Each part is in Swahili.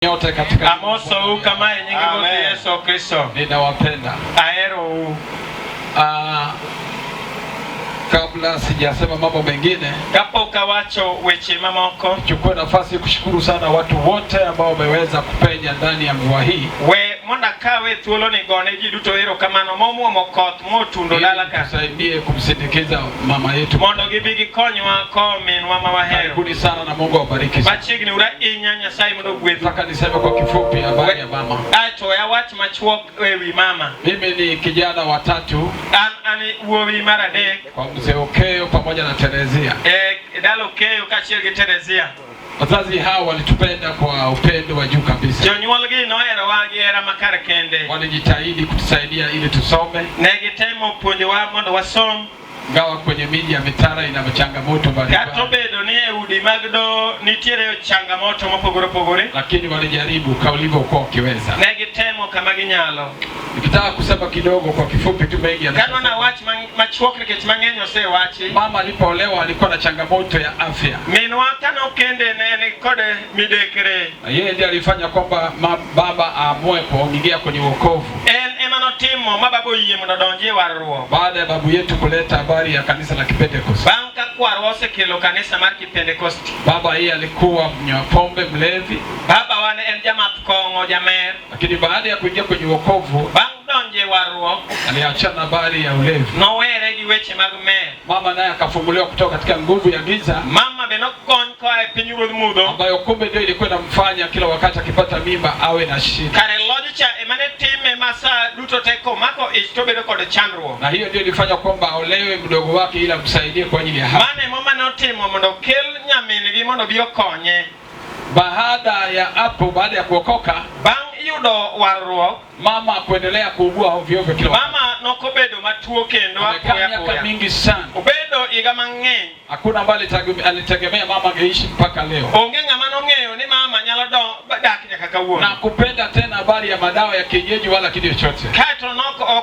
Yote katika amoso kama nyingi Yesu Kristo ninawapenda. Aero Kabla sijasema mambo mengine, kapo kawacho weche mamoko, chukua nafasi kushukuru sana watu wote ambao wameweza kupenya ndani ya mvua hii. We mona kawe thuolo ni gone ji duto ero kamano momo mokoth motundo dalaka. Tusaidie kumsindikiza mama yetu. Mondo gibigi konywa ko minwa mawahero. Karibuni sana na Mungu awabariki. Bachigni ura inya Nyasaye mondo gwedhu. Nataka niseme kwa kifupi habari ya mama. Ato ya wach machuok ewi mama. Mimi ni kijana wa tatu. Ani uowi mara adek. Kwa mzee Okeyo pamoja na Terezia. Dalo Okeyo kaachiel gi Terezia. Wazazi hao walitupenda kwa upendo wa juu kabisa. Jonyuolgi nohero wa gi hera makare kende. Walijitahidi kutusaidia ili tusome. Ne gitemo puonjowa mondo wasom. Gawa kwenye miji ya mitara ina changamoto mbalimbali. Kato bedo ni udi magdo nitiere changamoto mopogore opogore, lakini walijaribu ulivyokuwa ukiweza. Ne gitemo kama ginyalo. Nikitaka kusema kidogo kwa kifupi tu mengi ya Kano na wach machuok nikech mang'eny osewachi. Mama alipoolewa alikuwa na changamoto ya afya. Minwa kano kende ne kode midekre. Na yeye ndiye alifanya kwamba baba aamue kuingia kwenye wokovu. Emano timo mababo yie mondo donje warruok. Baada ya babu yetu kuleta habari ya kanisa la Kipentekoste. Banka kwarwa osekelo kanisa mar Kipentekoste. Baba yeye alikuwa mnywa pombe, mlevi. Baba wane en jamath kong'o jamer. Lakini baada ya kuingia kwenye wokovu, donje warruok, aliachana habari ya ulevi. Nowere gi weche mag mer. Mama naye akafunguliwa kutoka katika nguvu ya giza. Mama be nokony koa e pinyruodh mudho, ambayo kumbe ndio ilikuwa inamfanya kila wakati akipata mimba awe na shida. Kare logicha emane time masa duto teko mako ich to bedo kod chandruok. Na hiyo ndio ilifanya kwamba aolewe mdogo wake ili amsaidie kwa ajili ya hapo. Mane mama notimo mondo kel nyamingi mondo bi okonye. Baada ya hapo, baada ya kuokoka, yudo warruok, mama kuendelea kuugua ovyo ovyo kila wakati. Mama nokobedo matuo kendo apoya miaka mingi sana. Obedo iga mang'eny. Hakuna mbali alitegemea mama angeishi mpaka leo. Onge ng'ama nong'eyo ni mama nyalo dak nyaka kawuono. Na kupenda tena habari ya madawa ya kienyeji wala kitu chochote.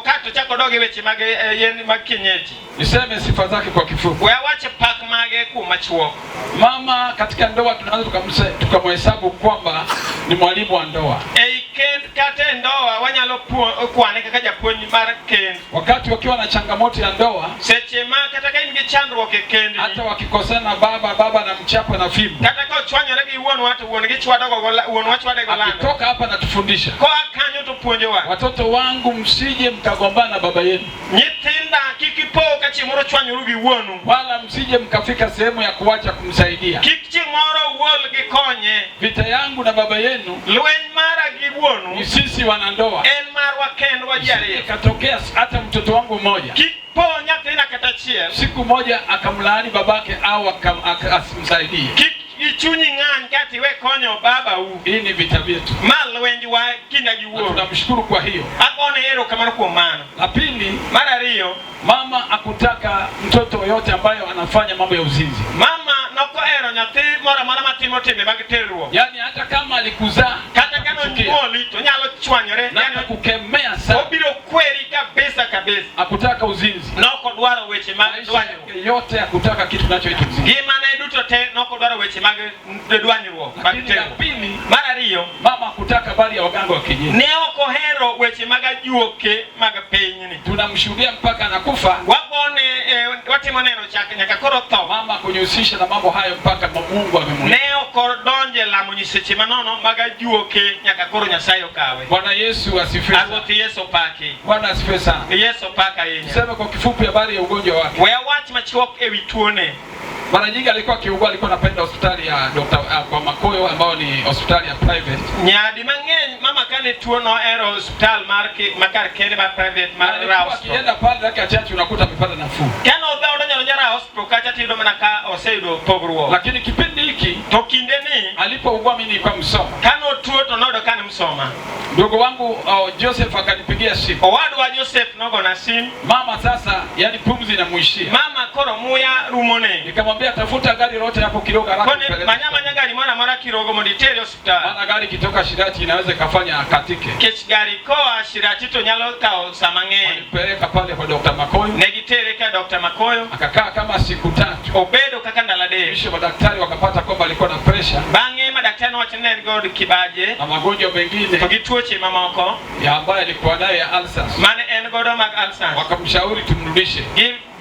Kato chako doge weche mag yen mag kienyeji. Niseme sifa zake kwa kifupi. We wache pak mage kumachuo. Mama katika ndoa tunaweza tukamhesabu kwamba ni mwalimu wa ndoa. Kate ndoa wanyalo kwane kaka japuonj mar kend. Wakati wakiwa na changamoto ya ndoa, seche ma kata ka ingi chandruok e kendi, hata wakikosana baba na mchapa na fimbo, kata ka ochwanyore gi wuon watu wuon gi chwado go wuon wachwade go lando, akitoka hapa natufundisha ko akanyo to puonjowa, watoto wangu msije mkagombana na baba yenu. Nyithinda kikipo ka chimoro chwanyoru gi wuonu, wala msije mkafika sehemu ya kuacha kumsaidia. Kik chimoro wol gi konye. Vita yangu na baba yenu, lweny mara gi wuonu, ni sisi wanandoa. En marwa kendo wajari. Katokea hata mtoto wangu mmoja, kipo nyathina kata chiel, siku moja akamlaani babake au asimsaidie. Ichunyi ng'any kati we konyo baba u. Hii ni vita vyetu. Mal wenji wa kinda gi wuonu. Tunamshukuru kwa hiyo. Akone ero kamano kuom mano. La pili, mara ariyo, mama akutaka mtoto yote ambayo anafanya mambo ya uzinzi. Mama noko ero nyathi mora matimo timbe mag terruok. Yani hata kama alikuzaa, kata kama nyuoli to nyalo chwanyore, yani kukemea sana. Obiro kweri kabisa. Akutaka uzinzi. Noko dwaro weche mag dwanyruok. Yote akutaka kitu kinachoitwa uzinzi. Gima ne duto te noko dwaro weche mag dwanyruok. La pili, mara ariyo, mama akutaka habari ya waganga wa kienyeji. Ne oko hero weche mag ajuoke mag pinyni. Tunamshuhudia mpaka anakufa. Wagone watimo neno chake nyaka koro tho. Mama kunyusisha na mambo hayo mpaka Mungu amemwona. Ne oko donje lamo nyiseche manono mag ajuoke nyaka koro Nyasaye okawe. Bwana Yesu asifiwe. Agothi Yesu paki. Bwana asifiwe sana. Yesu paka yeye. Sema kwa kifupi habari ya ugonjwa wake. We wach machuok ewi tuone. Mara nyingi alikuwa akiugua, alikuwa anapenda hospitali ya kwa Makoyo ambao ni hospitali ya private. Nyadi mang'eny mama kane tuo no ero hospital makar kende ba private mar Rausto. Akienda pale dakika chache unakuta amepata nafuu. Kano odha nyalo jara hospital kacha tido mana ka oseyudo pogruok. Lakini kipindi hiki to kinde ni alipougua mimi nilikuwa Msoma. Kano tuo to nodo kana Msoma. Ndugu wangu Joseph akanipigia simu. Owadu wa Joseph nogo na simu. Mama sasa yani pumzi inamuishia. Mama koro muya rumone. Nikamwambia tafuta gari lote hapo kidogo haraka. Kone manyama gari mara kirogo monditeri hospital. Maana gari kitoka Shirati inaweza kafanya katike. Kech gari koa Shirati to nyalo kao samang'eny. Peleka pale kwa Dr. Makoyo. Negitere ka Dr. Makoyo. Akakaa kama siku 3. Obedo kaka ndala de. Kisha madaktari wakapata kwamba alikuwa na pressure. Bang'e madaktari Kateno wachene god kibaje. na magonjwa mengine To gituoche mamoko. ya ambaye alikuwa nayo ya ulcers. Mane en godo mag ulcers. Wakamshauri tumrudishe.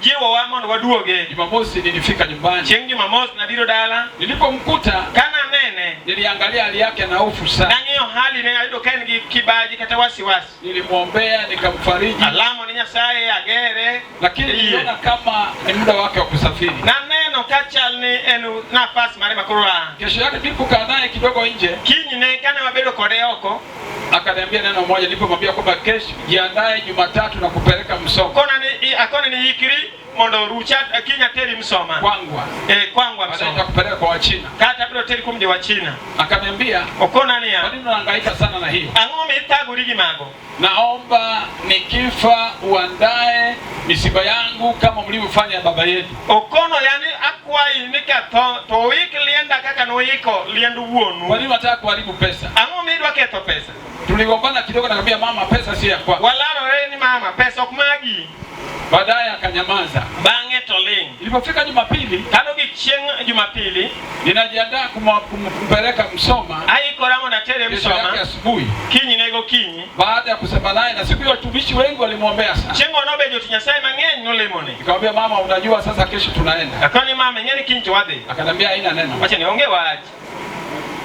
Jiwo wa mondo waduoge. Jumamosi nilifika nyumbani. Chieng' Jumamosi nabiro dala. Nilipomkuta Kana nene niliangalia hali yake na hofu sana. Nang'iyo hali ne ayudo ka en gi kibaji kata wasiwasi. Nilimwombea nikamfariji. Alamo ni Nyasaye agere. Lakini niliona kama ni muda wake wa kusafiri. Na neno kachal ni enu nafasi mare makurwa. Kesho yake nilipokaa naye kidogo nje. Kinyne kana wabedo kode oko. Akaniambia neno moja, nilipomwambia kwamba kesho jiandae Jumatatu na kupeleka Msoma. Akone ni ikiri mondo rucha kinya teri Msoma. Kwangwa. Kwangwa Msoma. Atakupeleka kwa Wachina. Kata bado teri kumje wa China. Akaniambia, okona ni ya. Kwa nini unahangaika sana na hiyo? Ang'o mitagurigi mago. Naomba nikifa uandae misiba yangu kama mlivyofanya baba yetu. Okono yani akwai nika to wiki lienda kaka no iko liendu uonu. Kwa nini unataka kuharibu pesa? Ang'o midwa ketho pesa. Tuligombana kidogo, nakwambia mama, pesa si ya kwako. Walalo wewe ni mama, pesa okumagi. Baadaye akanyamaza. Bange toling. Ilipofika Jumapili, kanogi chieng' Jumapili, ninajiandaa kumpeleka Msoma. Aikoramo na tere Msoma asubuhi. Kinyi nego kinyi. Baada ya kusema naye, na siku hiyo watumishi wengi walimwombea sana. Chengo nobe joti Nyasaye mang'eny nolemone. Nikamwambia mama, unajua sasa kesho tunaenda. Akoni mama nyeni kinyi to wadhi. Akaniambia haina neno. Wacha niongee waje.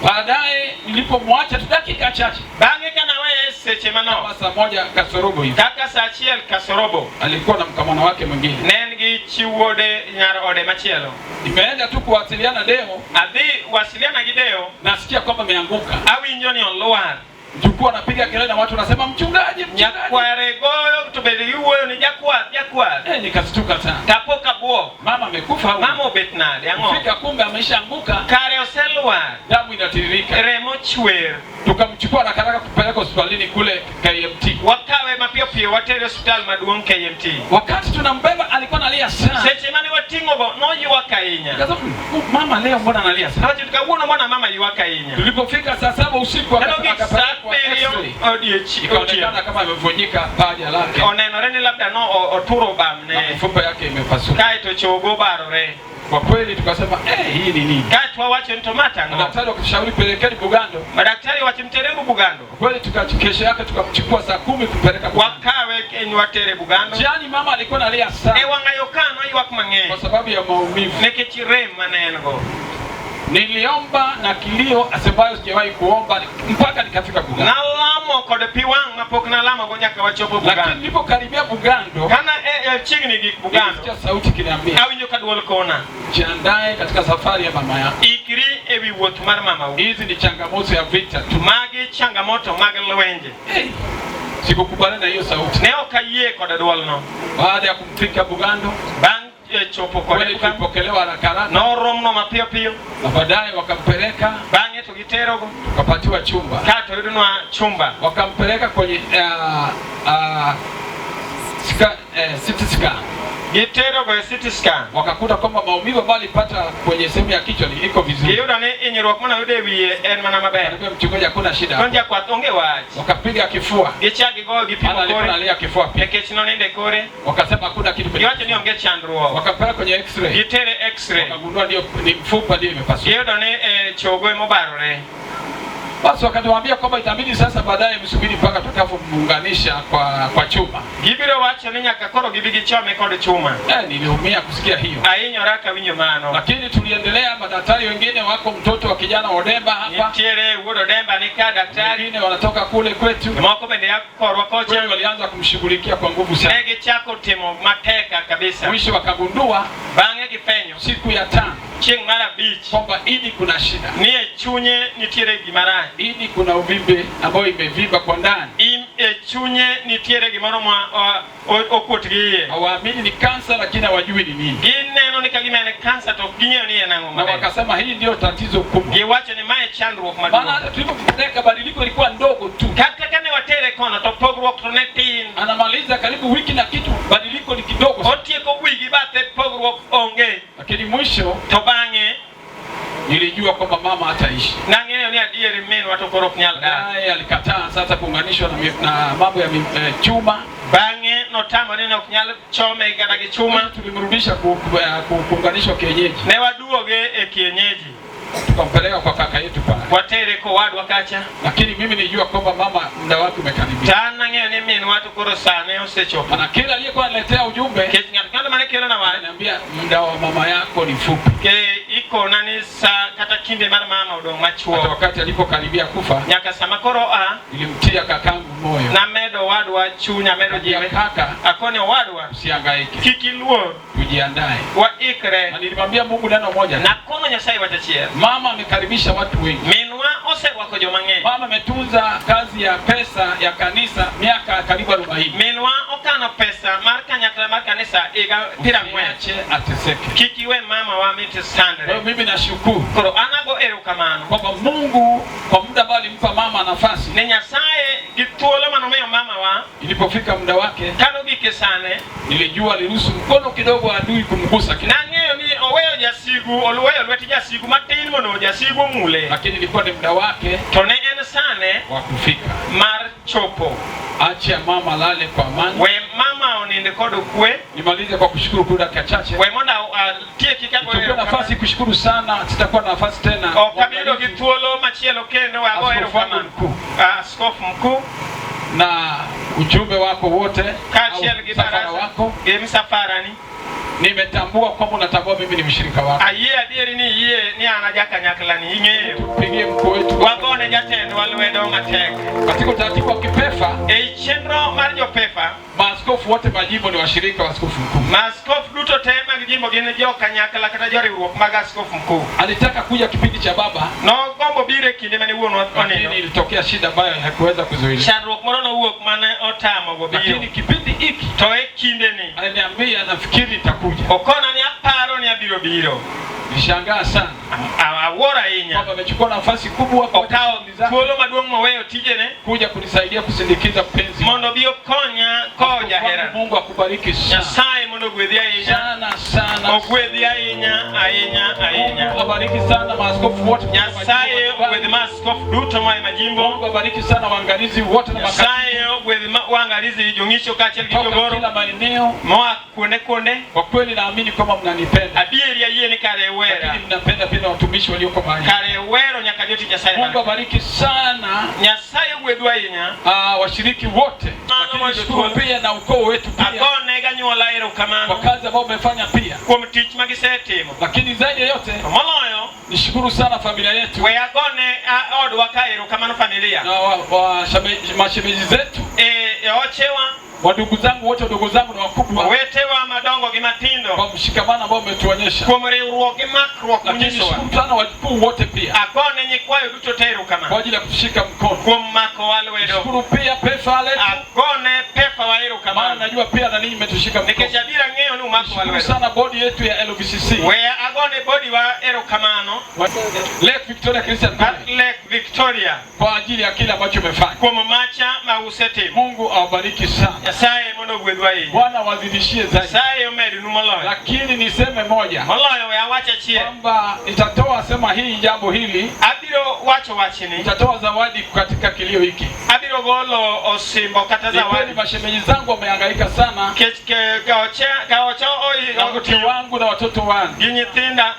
Baadaye nilipomwacha tu dakika chache, bange kana wewe seche mano kama saa moja kasorobo hivi, kaka saa achiel kasorobo, alikuwa na mkamwana wake mwingine. Nen gi chiwode nyar ode machielo. Nimeenda tu kuwasiliana deo, adhi wasiliana gi deo, nasikia kwamba ameanguka. Awinjo ni olwar. Mjukuu anapiga kelele na watu wanasema mchungaji, mchungaji. Nyakware goyo to bedi yuoyo ni jakwath. Nikastuka sana. Tapoka buo. Mama amekufa. Mama obet nade ang'o? Fika kumbe ameshaanguka. Kare oselwar. Damu inatiririka. Remo chwer. Tukamchukua na karaka kupeleka hospitalini kule KMT. Wakawe mapio pio watere hospital maduong' KMT. Wakati tunambeba alikuwa analia sana. Seche mane wating'o go noywak ahinya. Mama leo mbona analia sana? Wacha tukauona mbona mama ywak ahinya. Tulipofika saa 7 usiku akapeleka ikaonekana kama amevunjika paja lake. Onenore ni labda no oturo bamne. Mifupa yake imepasuka. Kai to chogo barore. Kwa kweli tukasema hii ni nini? Kai twawache ntomata ngo. Daktari wakishauri pelekeni Bugando. Madaktari wachimterembu Bugando. Kwa kweli tukachukesha yake tukamchukua saa 10 kupeleka wakawe kenywatere Bugando. Jiani mama alikuwa analia sana. Wangayokano ywak mang'eny. Kwa sababu ya maumivu. Nikech rem manengo. Niliomba na kilio asembayo sijawahi kuomba mpaka nikafika Bugando. Nalamo kod piwang' mapok nalamo go nyaka wachopo Bugando. Lakini nilipokaribia Bugando, kana chiegni gi Bugando, nilisikia sauti kiniambia, awinjo ka dwol kona, jiandae katika safari ya mama yako. Ikri ewi wuoth mar mama u. Hizi ni changamoto ya vita tu. Magi changamoto mag lwenje. Sikukubaliana na hiyo sauti. Ne ok ayie kod dwol no. Baada ya kumfika Bugando, chopo kode tulipokelewa haraka haraka. Noromno mapio pio. Na baadaye wakampeleka. Bang'e to giterogo. Wakapatiwa chumba. Kato yudunwa chumba. Wakampeleka kwenye CT scan. Gitero go CT scan. Wakakuta kwamba maumivu ambayo alipata kwenye sehemu ya kichwa iko vizuri. Giyudo ni inyruok mana yude wiye en mana maber. Alikuwa mchungaji hakuna shida. Konja kwa onge wach. Wakapiga kifua. Gichagi go gipimo kore. Alikuwa analia kifua pia. Nikech noninde kore. Wakasema hakuna kitu. Giwacho ni onge chandruok. Wakapeleka kwenye x-ray. Gitere x-ray. Wakagundua ndio ni mfupa ndio imepasuka. Giyudo ni chogo emobarore. Basi wakatuambia kwamba itabidi sasa baadaye msubiri mpaka tutakapomuunganisha kwa chuma. Gibiro wacho ni nyaka koro gibigi chome kod chuma. Niliumia kusikia hiyo. Ahinyora ka winjo mano. Lakini tuliendelea, madaktari wengine wako, mtoto wa kijana Odemba hapa. Nitiere wuod Odemba ni ka daktari. Wengine wanatoka kule kwetu. Moko bende yakorwa kocha. Walianza kumshughulikia kwa nguvu sana. Negi chako timo mateka kabisa. Mwisho wakagundua bang'e gifenyo siku ya 5 chieng' mar abich kwamba ini kuna shida. Nie chunye nitiere gima rach. Ini kuna uvimbe ambayo imevimba kwa ndani. Chunye nitiere gimoro ma okuot gi iye. Hawaamini ni kansa, lakini hawajui ni nini. Gineno ni kagima en kansa to ging'eyo ni en ang'o maber. Na wakasema hii ndio tatizo kubwa. Giwacho ni mae chandruok maduong'. Maana tulipopeleka badiliko ilikuwa ndogo tu. Kata kane watere kono to pogruok to ne tin. Anamaliza karibu wiki na kitu, badiliko ni kidogo. Otieko wiki bathe pogruok onge. Lakini mwisho to bang'e nilijua kwamba mama hataishi. Nang'eyo ni adieri min watokoro ok nyal dak. Naye alikataa sasa kuunganishwa na mambo ya chuma. Bang'e notamore ni ok nyal chome kata gi chuma. Tulimrudisha kuunganishwa kienyeji. Ne waduoge kienyeji. tukampeleka kwa kaka yetu pale. Watere ko wadwa kacha. Lakini mimi nilijua kwamba mama muda wake umekaribia. Tana ng'eyo ni min watu koro sane osechopo. Na kila aliyekuwa analetea ujumbe Ng'ato mane kelo na wale ananiambia muda wa mama yako ni fupi. Iko nani sa kata kinde mar mama odong machuo. Hata wakati alipokaribia kufa Nyaka sama koro nilimtia kakangu moyo. Na medo wadwa chunya medo jiwe. Kaka akone wadwa usihangaike. Kikiluo tujiandae. Wa ikre. Na nilimwambia Mungu neno moja. Na kono Nyasaye watachiel. Mama amekaribisha watu wengi. Minwa ose wako joma ng'eny. Mama ametunza kazi ya pesa ya kanisa miaka karibu 40. Minwa okano pesa mar kanyakla mar kanisa iga pira mweche ateseke. Kikiwe mama wa miti sandre. Mimi nashukuru. Koro anago erokamano. Kwamba Mungu kwa muda ambao alimpa mama nafasi. Ni Nyasaye githuolo manomiyo mama wa. Ilipofika muda wake. Kano gike sane. Nilijua aliruhusu mkono kidogo adui kumgusa kidogo. Na ng'eyo ni oweyo jasigu, oluweyo lweti jasigu matin mondo jasigu mule. Lakini ilikuwa ni muda wake. To ne en sane wa kufika. Mar chopo. Acha mama lale kwa amani. We mama oninde kodo kwe. Nimalize kwa kushukuru kwa dakika chache. We monda tie kikapo leo. Nafasi kushukuru sana, sitakuwa na nafasi tena. Kabido githuolo machielo kendo wa go erokamano. Askofu mkuu na ujumbe wako wote kachiel gi baraza wako msafara ni nimetambua kwamba unatambua mimi ni mshirika wako. Ayie adieri ni yie ni anaja nyakla ni ing'eyo. Tupigie mkuu wetu. Wagone jatendo walwedo matek. Katika utaratibu wa kipefa, chenro mar jopefa, maaskofu wote majimbo ni washirika wa askofu mkuu. Maaskofu duto te mag jimbo gin joka nyakla kata joriwruok mag askofu mkuu. Alitaka kuja kipindi cha baba. No gombo bire kinde mane wuonwa oneno. Lakini ilitokea shida ambayo hakuweza kuzuia. Chandruok moro no wuok mane otamo go biro. Lakini kipindi hiki to kinde ni aliniambia nafikiri nitakuja. Okona ni aparo ni abiro biro. Nishangaa sana. Awora inya. Baba amechukua nafasi kubwa kwa thuolo maduong' moweyo tijene kuja kunisaidia kusindikiza mpenzi. Mondo bio konya koja hera. Mungu akubariki sana. Nyasaye mondo gwedhi ahinya. Sana. Ogwedhi ahinya. Mungu abariki sana maaskofu wote. Nyasaye ogwedhi maaskofu duto ma majimbo. Mungu abariki sana waangalizi wote na makatibu. Nyasaye ogwedhi waangalizi jong'icho kaachiel gi jogoro. Kila maeneo. Moa kuonde. Kwa kweli naamini kwamba mnanipenda. Adieri ayie ni kare wera. Lakini mnapenda pia watumishi walioko mahali. Kare wero nyaka joti Nyasaye. Mungu abariki sana. Nyasaye ogwedhi ahinya. Washiriki wote. Lakini pia na ukoo wetu pia. Agone ganyuola erokamano. Kwa kazi ambayo umefanya pia. Kuom tich magisetimo. Lakini zaidi ya yote moloyo nishukuru sana familia yetu. We agone odwa ka erokamano familia. Na mashemeji zetu. Ochewa wadugu zangu wote, wadogo zangu na wakubwa, wetewa madongo gi matindo, kwa mshikamano ambao umetuonyesha, kuom riwruok gi makruok munyisowa. Lakini sana wakuu wote pia akone nyikwayo duto tero kama kwa ajili ya kushika mkono kuom mako walwedo. Shukuru pia pefa letu, akone pefa waero kama, maana najua pia na ninyi mmetushika mkono. Nikijadira ng'eyo ni mako walwedo. Shukuru sana bodi yetu ya LVCC. We agone bodi wa ero kamano Lake Victoria Christian Lake Victoria kwa ajili ya kile ambacho umefanya. Kuom macha mausete. Mungu awabariki sana. Nyasaye mondo gwedwa hii. Bwana wazidishie zaidi. Nyasaye umedi numoloyo. Lakini niseme moja. Moloyo we awacha chie. Kwamba nitatoa sema hii jambo hili. Abiro wacho wachini. Nitatoa zawadi katika kilio hiki. Abiro golo osimbo kata zawadi. Ni mashemeji zangu wamehangaika sana. Gaocha oi wangu na watoto wangu. Ginyithinda.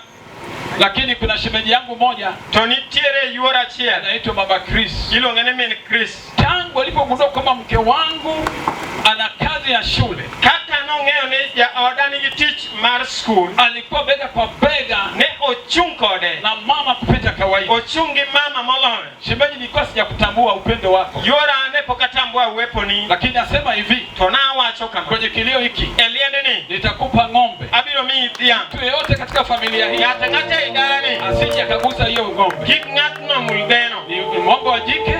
Lakini kuna shemeji yangu moja tonitiere yuora chia anaitwa Mama Chris. Hilo ngene mimi Chris. Tangu alipogundua kama mke wangu ana kazi ya shule, kaka no ng'eyo ni ja odani gi tich mar school, alikuwa bega kwa bega ne ochung kode na mama kupita kawaida. Ochungi mama moloyo. Shemeji, nilikuwa sijakutambua upendo wako. Yora ne pokatambua uweponi. Lakini asema hivi, tona wacho kama kwenye kilio hiki eliende ni nitakupa ng'ombe. Abiro mi dia. Mtu yeyote katika familia hii ng'ata idani asije akagusa hiyo ng'ombe. Kik ng'atno muldeno. Ni ng'ombe wa jike.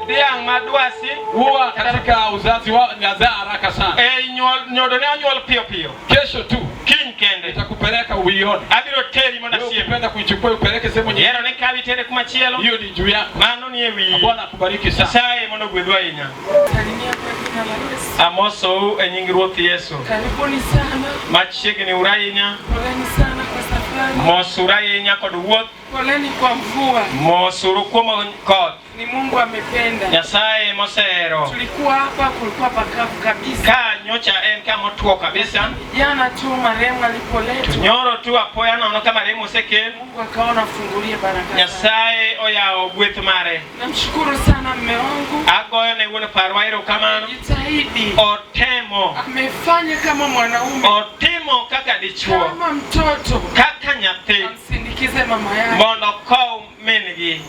Diang madwasi huwa katika uzazi wao inazaa haraka sana. Nyodone anyuol pio pio. Kesho tu kin kende nitakupeleka uione. Abiro teri mona sie. Unapenda kuichukua upeleke sehemu nyingine. Yero ne kawi tere kuma chielo. Hiyo ni juu yako. Mano ni ewi. Bwana akubariki sana. Saye mono gwedwa inya. Amoso e nying Ruoth Yesu. Karibuni sana. Machiegni urainya. Poleni sana kwa safari. Mosura inya kod wuoth. Poleni kwa mvua. Mosuru kuom koth. Ni Mungu amependa. Nyasaye mosero. Tulikuwa hapa, kulikuwa pakavu kabisa. Ka nyocha en kama tuo kabisa. Jana tu marehemu alipoletwa. Nyoro tu apoya nono kama marehemu seke. Mungu akaona fungulie baraka. Nyasaye oyao gweth mare. Namshukuru sana mume wangu. Agoyo ne wuon parwa erokamano. Jitahidi. Otemo. Amefanya kama mwanaume. Otimo kaka dichuo. Kama mtoto. Kaka nyathi. Amsindikize mama yake. Mondo kow mingi.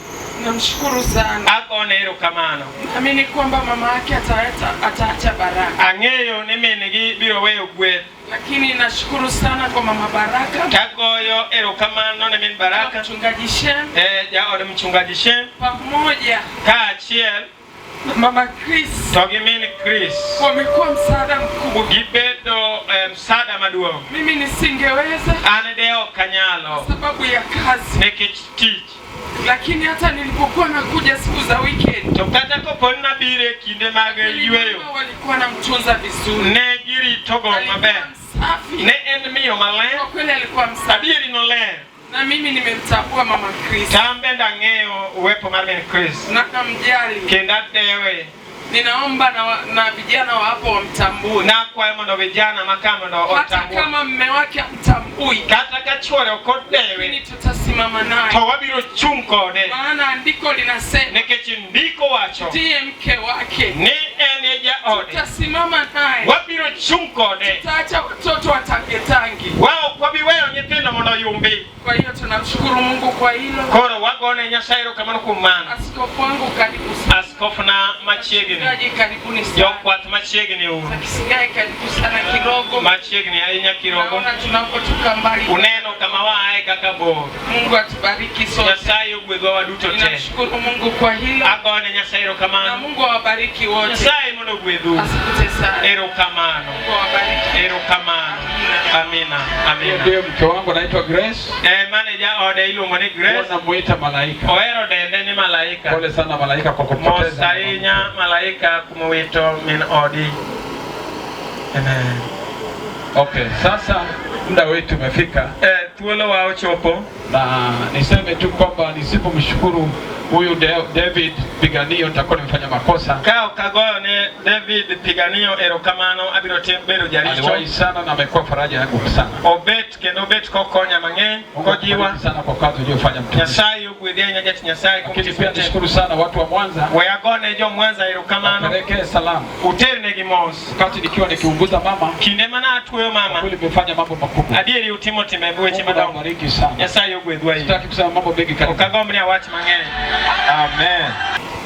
Namshukuru sana. Agone erokamano. Naamini kwamba mama yake ataacha baraka. Ang'eyo ni mingi biro weyo gweth. Lakini nashukuru sana kwa mama Baraka. Tagoyo erokamano ne min Baraka. Mchungaji Shem. Ja od mchungaji Shem. Pamoja. Kaachiel. Mama Chris. Togi min Chris. Wamekuwa msaada mkubwa. Gibedo msaada maduong'. Mimi nisingeweza. An deo kanyalo. Sababu ya kazi. Nekech tich. Lakini hata nilipokuwa nakuja siku za weekend. To kata koponi nabire kinde mag yweyo. Walikuwa namtunza vizuri. Ne giritogo maber. Ne en miyo maler. Kwa kweli alikuwa msafi. Adieri noler. Na mimi nimemtambua mama Chris. Tambe ndang'eyo uwepo mar min Chris. Nakamjali. Kendo adewe. Ninaomba na vijana wa hapo wamtambue. Nakwayo mondo vijana makama mondo otambue. Hata kama mume wake amtambui. Kata ka chuore ok odewe. Lakini tutasimama naye. To wabiro chung' kode. Maana andiko linasema. Nikech ndiko wacho. Ndiye mke wake. Ni en jaode. Tutasimama naye. Wabiro chung' kode. Tutaacha watoto watangetangi. Wao wabiweyo nyithindo mondo yumbi. Kwa hiyo tunamshukuru Mungu kwa hilo. Koro wagone Nyasaye erokamano kuom mano. Askofu wangu karibu sana. Askofu na machiegni. Karibuni sana. Jokwath machiegni uru. Kisigaye karibu sana Kirogo. Machiegni ahinya Kirogo. Naona tunapotoka mbali. Uneno kama waaye kaka bor. Mungu atubariki sote. Nyasaye ogwedhwa waduto te. Ninashukuru Mungu kwa hilo. Agone Nyasaye erokamano. Na Mungu awabariki wote. Nyasaye mondo ogwedhu. Asante sana. Erokamano. Mungu awabariki. Erokamano. Amina. Amina. Ndiye mke wangu anaitwa Grace. Manager ode iluongo ni Grace. Wanamuita malaika. Ohero dende ni malaika. Pole sana malaika kwa kupoteza. Mos ahinya malaika kumowito min odi. Amen. Okay, sasa muda wetu umefika. Thuolo wa ochopo. Na niseme tu kwamba nisipomshukuru huyu David Piganio nitakuwa nimefanya makosa. Kao kagoyo ne David Piganio erokamano abiro bedo jaricho. Aliwahi sana na amekuwa faraja yangu sana. Obet kendo obet kokonya mang'eny, kojiwa sana kwa kazi uliyofanya mtumishi. Nyasaye ogwedhi nyajat Nyasaye lakini pia nishukuru sana watu wa Mwanza. Wayagone jo Mwanza erokamano. Peleke salamu. Uterne gi mos. Wakati nikiwa nikiunguza mama. Kinde mana atweyo mama. Kweli nimefanya mambo makubwa. Adieri utimo timbe weche madongo. Bariki sana. Nyasaye ogwedhwa hivi. Sitaki kusema mambo mengi karibu. Ukagomni awach mang'eny. Amen.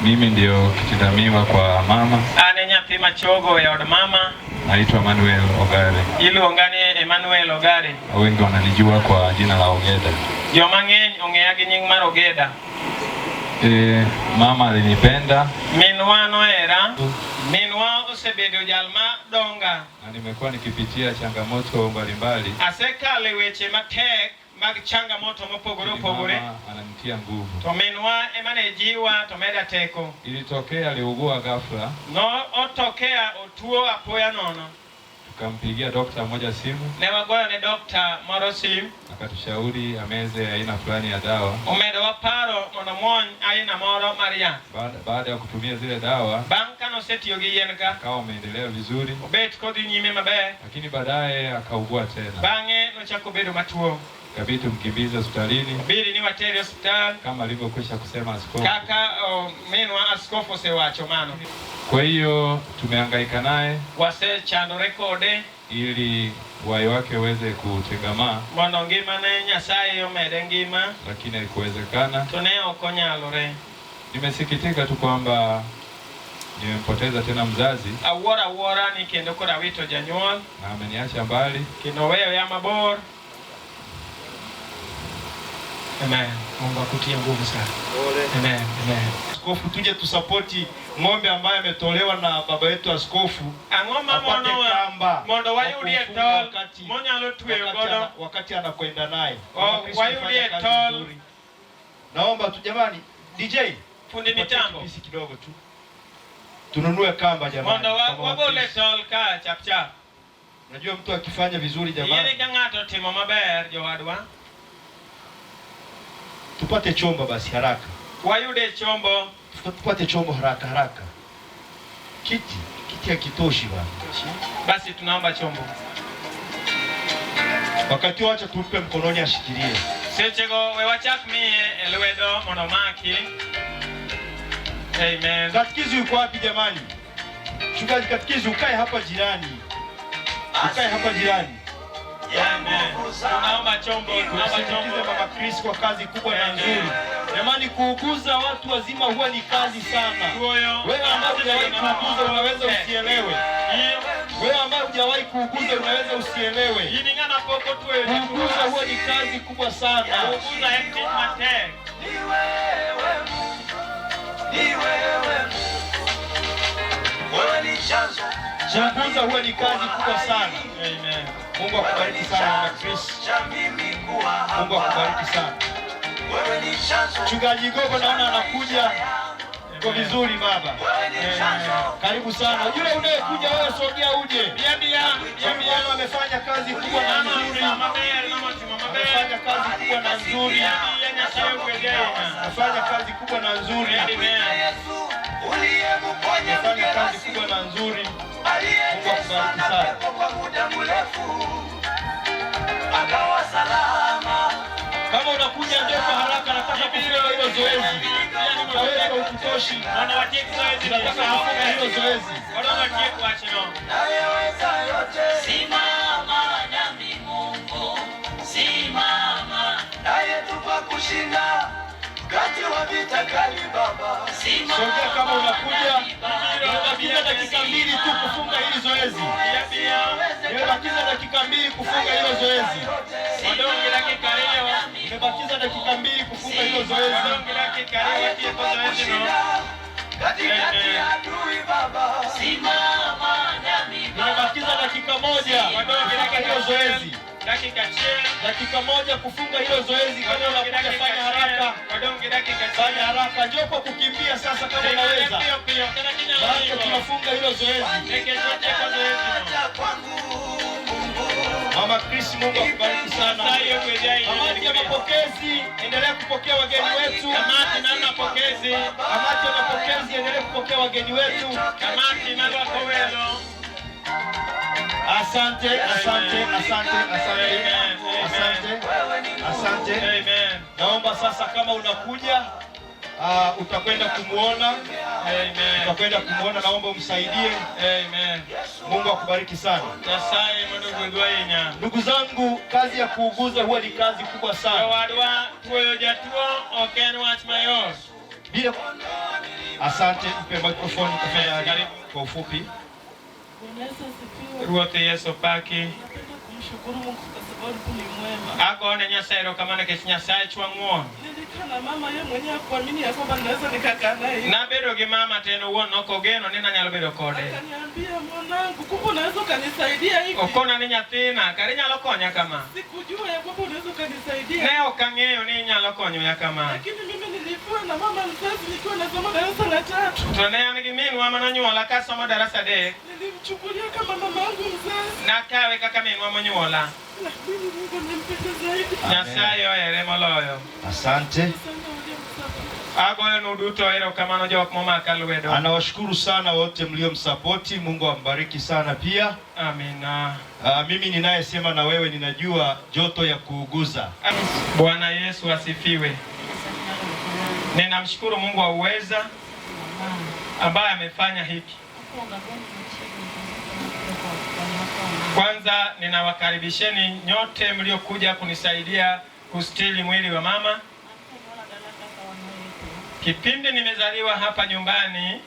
Mimi ndio kitindamiwa kwa mama. Ane nyathi machogo ya od mama. Naitwa Emmanuel Ogare. Iluonga ni Emmanuel Ogare. Wengi wananijua kwa jina la Ogeda. Joma ng'eny ong'eya gi nying mar Ogeda. Mama alinipenda. Minwa nohera. Minwa osebedo jal ma donga. Na nimekuwa nikipitia changamoto mbalimbali. Asekale weche matek mag changamoto mopogore opogore. Mama ananitia nguvu. To minwa emane jiwa to meda teko. Ilitokea aliugua ghafla. No otokea otuo apoya nono. Tukampigia daktari mmoja simu. Ne wagoyo ne daktari moro simu. Akatushauri ameze aina fulani ya dawa. Omedo waparo mondo muony aina moro mar yath. Baada ya kutumia zile dawa, bang' kano osetiyo gi yien ka, akawa ameendelea vizuri. Obet kodhi nyime maber. Lakini baadaye akaugua tena. Bang'e nochako bedo matuo. Kabidi tumkimbize hospitalini. Bili ni watere hospital. Kama alivyokwisha kusema askofu. Kaka minwa askofu osewacho mano. Kwa hiyo tumehangaika naye. Wasechandore kode. Ili uhai wake uweze kutengamaa. Mondo ngimane Nyasaye omede ngima. Lakini haikuwezekana. To ne ok onyalore. Nimesikitika tu kwamba nimempoteza tena mzazi. Awuora ni kendo kod awito janyuol. Na ameniacha mbali. Kendo weyo ya mabor. Amen. Mungu akutie nguvu sana. Amen. Amen. Askofu tuje tusapoti ng'ombe ambaye ametolewa na baba yetu askofu. Ang'oma mondo wayudie tol monyalo tweyo godo wakati anakwenda naye. Wayudie tol. Naomba tu jamani DJ fundi mitambo pisi kidogo tu. Tununue kamba jamani. Mondo wagole tol ka chap chap. Unajua mtu akifanya vizuri jamani. Yeye ka ng'ato timo maber jowadwa. Tupate chombo basi haraka. Wayude chombo. tupate chombo haraka haraka. Kiti hakitoshi bwana. Basi tunaomba chombo. Wakati wacha tupe mkononi ashikilie. Sechego we wachak mie elwedo monomaki. Amen. Katikizi yuko wapi jamani? Mchungaji katikizi ukae hapa jirani. Ukae hapa jirani. Amen. Tunaomba chombo, tunaomba chombo. Mama Chris kwa kazi kubwa na nzuri. Jamani, kuuguza watu wazima huwa ni kazi sana. Wewe ambaye hujawahi kuuguza unaweza usielewe. Wewe ambaye hujawahi kuuguza unaweza usielewe. Kuuguza huwa ni kazi kubwa sana. Kuuguza empty mate. Kuuguza huwa ni kazi kubwa sana. Amen. Mungu akubariki sana Mama Chris. Mungu akubariki sana. Mchungaji Gogo naona anakuja. Kwa vizuri baba. Karibu sana. Yule unayekuja wewe sogea uje. Bwana amefanya kazi kubwa na nzuri. Amefanya kazi kubwa na nzuri. Amefanya kazi kubwa na nzuri. Amefanya kazi kubwa na nzuri. Mungu akubariki sana. Kama unakuja ndio kwa haraka, nataka kufunga hilo zoezi. Unaweza ukutoshi. Nataka kufunga hilo zoezi. Simama nami Mungu, simama naye tupa kushinda kati wa vita kali baba. Sogea kama unakuja. Nimebakiza dakika 2 tu kufunga hili zoezi. Nimebakiza dakika 2 kufunga hilo zoezi. Nimebakiza dakika 2 kufunga hilo zoezi. Nimebakiza dakika 1 kufunga hilo zoezi. Dakika 1 kufunga hilo zoezi. Kama unakuja fanya haraka. Fanya haraka. Njoo kwa kukimbia sasa kama unaweza. Basi tunafunga hilo zoezi. Mama Chris, Mungu akubariki sana. Kamati ya mapokezi, endelea kupokea wageni wetu. Kamati ya mapokezi, endelea kupokea wageni wetu. Asante. Naomba sasa kama unakuja utakwenda kumuona. Utakwenda kumuona, naomba umsaidie. Mungu akubariki sana. Ndugu zangu, kazi ya kuuguza huwa ni kazi kubwa sana. Bila asante, mpe microphone tafadhali kwa ufupi. Ruote Yesu paki. Kumshukuru Mungu kwa sababu ni mwema. Agone Nyasaye kamana ke Nyasaye chwang'o. Nilikana mama yeye mwenyewe kuamini ya kwamba naweza nikakaa naye. Na bedo gi mama teno uono noko geno nina nyalo bedo kode. Akaniambia mwanangu, kumbe unaweza kanisaidia hivi. Okona ni nyathina, kare nyalo konya kama. Sikujua ya kwamba unaweza kanisaidia. Ne okang'eyo ni nyalo konyo ya kama. Lakini mimi nilikuwa na mama mzazi nikiwa nasoma darasa la 3. To ne an gi minwa manonyuola ka somo darasa 3. Nilimchukulia kama mama yangu mzazi. Nakawe kaka minwa monyuola. Lakini Mungu amempenda zaidi. Nyasaye ohere moloyo. Asante. Agoyo nuduto erokamano jok momaka lwedo. Anawashukuru sana wote mliomsapoti. Mungu ambariki sana pia. Amina. Mimi ninayesema na wewe ninajua joto ya kuuguza. Bwana Yesu asifiwe. Ninamshukuru Mungu wa uweza ambaye amefanya hiki. Kwanza ninawakaribisheni nyote mliokuja kunisaidia kustili mwili wa mama. Kipindi nimezaliwa hapa nyumbani,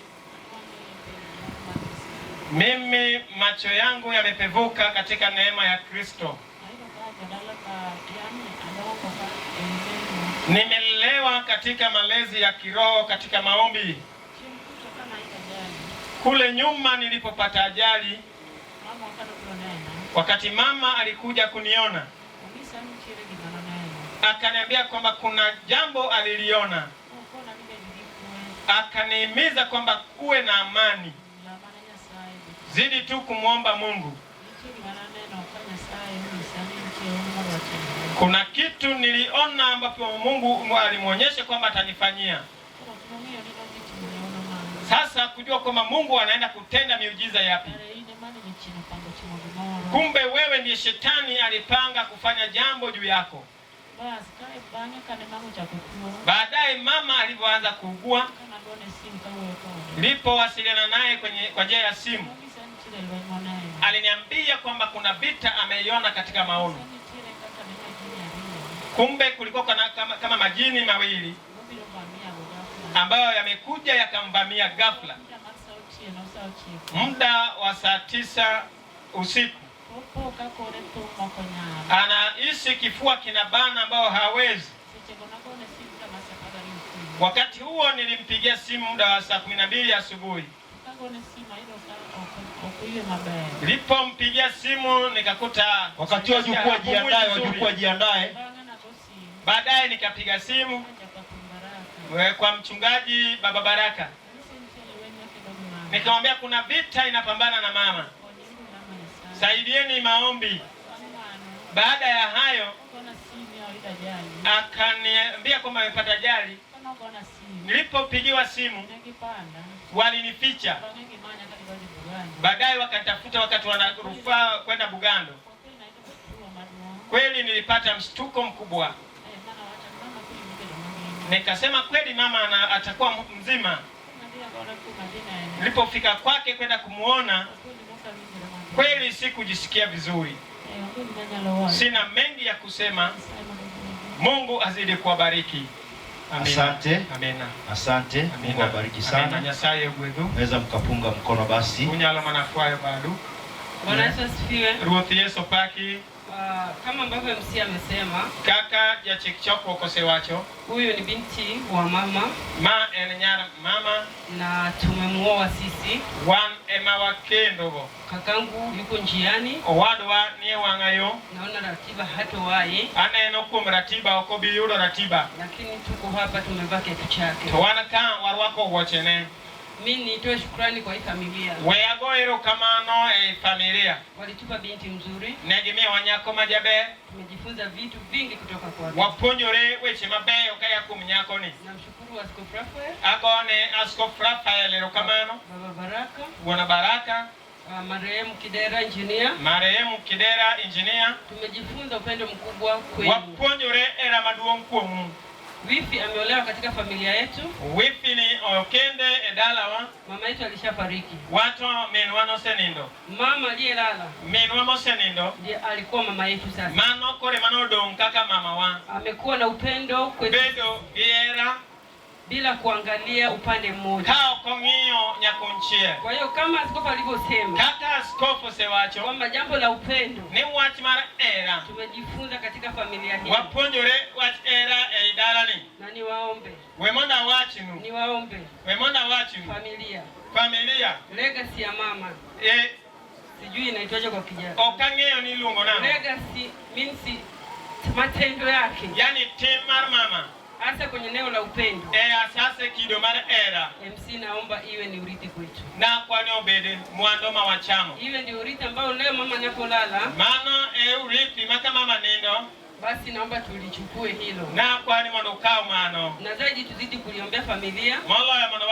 mimi macho yangu yamepevuka katika neema ya Kristo. Nimelelewa katika malezi ya kiroho katika maombi. Kule nyuma nilipopata ajali, wakati mama alikuja kuniona, akaniambia kwamba kuna jambo aliliona. Akanihimiza kwamba kuwe na amani. Zidi tu kumwomba Mungu. Kuna kitu niliona ambapo Mungu alimuonyesha kwamba atanifanyia. na kujua kwamba Mungu anaenda kutenda miujiza yapi. Kumbe wewe ndiye shetani alipanga kufanya jambo juu yako. Baadaye mama alipoanza kuugua, nilipowasiliana naye kwa njia ya simu, aliniambia kwamba kuna vita ameiona katika maono. Kumbe kulikuwa kama majini mawili ambayo yamekuja yakamvamia ghafla muda wa saa 9 usiku. Anahisi kifua kinabana ambao hawezi. Wakati huo nilimpigia simu muda wa saa 12 asubuhi. Nilipompigia simu nikakuta wakati wajukua jiandae. Baadaye nikapiga simu kwa mchungaji Baba Baraka. Nikamwambia kuna vita inapambana na mama. Saidieni maombi. Baada ya hayo akaniambia kwamba amepata ajali. Nilipopigiwa simu walinificha. Baadaye wakatafuta wakati wanarufaa kwenda Bugando. Kweli nilipata mshtuko mkubwa. Nikasema kweli mama atakuwa mzima. Nilipofika kwake kwenda kumuona, kweli sikujisikia vizuri. Sina mengi ya kusema. Mungu azidi kuwabariki. Asante. Amina. Asante. Mungu abariki sana. Nyasaye gwedu. Naweza mkapunga mkono basi. Unyala manafwayo bado. Bwana Yesu asifiwe. Ruothi Yesu paki. Kama ambavyo MC amesema, kaka ya chekchoko kose wacho, huyu ni binti wa mama. Ma enyara mama Na tumemuoa sisi. Wan ema wakendogo. Kakangu yuko njiani. Owadwa niye wangayo. Naona ratiba hato wae. Aneno kum ratiba okobi yudo ratiba. Lakini tuko hapa tumevaa kitu chake. Towana ka warwako wochene. Mimi nitoe shukrani kwa hii familia. Weagoero kamano familia. Walitupa binti mzuri. Negimia wanyako majabe. Tumejifunza vitu vingi kutoka kwake. Waponjore weche mabeyo kaya kumnyako ni. Namshukuru Askofu Rafael. Agone Askofu Rafael kamano. Baba Baraka. Bwana Baraka. Marehemu Kidera engineer. Marehemu Kidera engineer. Tumejifunza upendo mkubwa kwenu. Waponjore era maduong kuomu. Wifi ameolewa katika familia yetu. Wifi ni okende edalawa. Mama yetu alishafariki. Watu menwano senindo. Mama aliyelala menwamo senindo ndiye alikuwa mama yetu sasa. Mano kore manodong kaka mama wa. Amekuwa na upendo kwetu. Bedo biera bila kuangalia upande mmoja. Kao kongio nyakunchie. Kwa hiyo kama askofu alivyosema, kaka askofu sewacho kwamba jambo la upendo ni wach mar era. Tumejifunza katika familia hii. Waponjore wach era eidalani. Na niwaombe. Wemonda wachinu. Niwaombe. Wemonda wachinu. Familia. Legacy ya mama. Sijui inaitwaje kwa kijana. Okangeo ni lungo namo. Legacy means matendo yake. Yani timar mama. Hasa kwenye eneo la upendo. Asase kido mar era. MC naomba iwe ni urithi kwetu. Na kwani obede mwandoma wa chama. Iwe ndio urithi ambao leo mama anapolala. Mano urithi maka mama nendo. Basi naomba tulichukue hilo. Na kwani mwanokao mano. Na zaidi tuzidi kuliombea familia. Molo ya mwana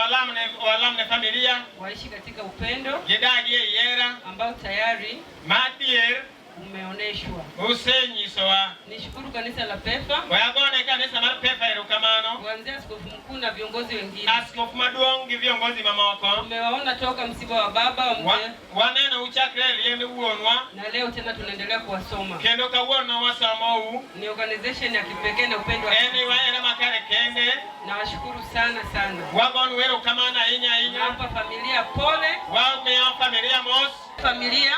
walamne familia. Waishi katika upendo. Jedagi yera. Ambao tayari. Madier. Umeoneshwa. Usenyisowa. Nishukuru kanisa la Pefa. Wayagone kanisa la Pefa erukamano. Kuanzia askofu mkuu na viongozi wengine. Askofu maduong' viongozi mamoko. Tumewaona toka msiba wa baba wa mzee. Waneno uchakre liende uonwa. Na leo tena tunaendelea kuwasoma. Kendo kawuono wasomou. Ni organization ya kipekee na upendo wa Eni waena makare kende. Nawashukuru sana sana. Wagon wero kamana inya. Hapa familia pole. Wameo familia mos. Familia.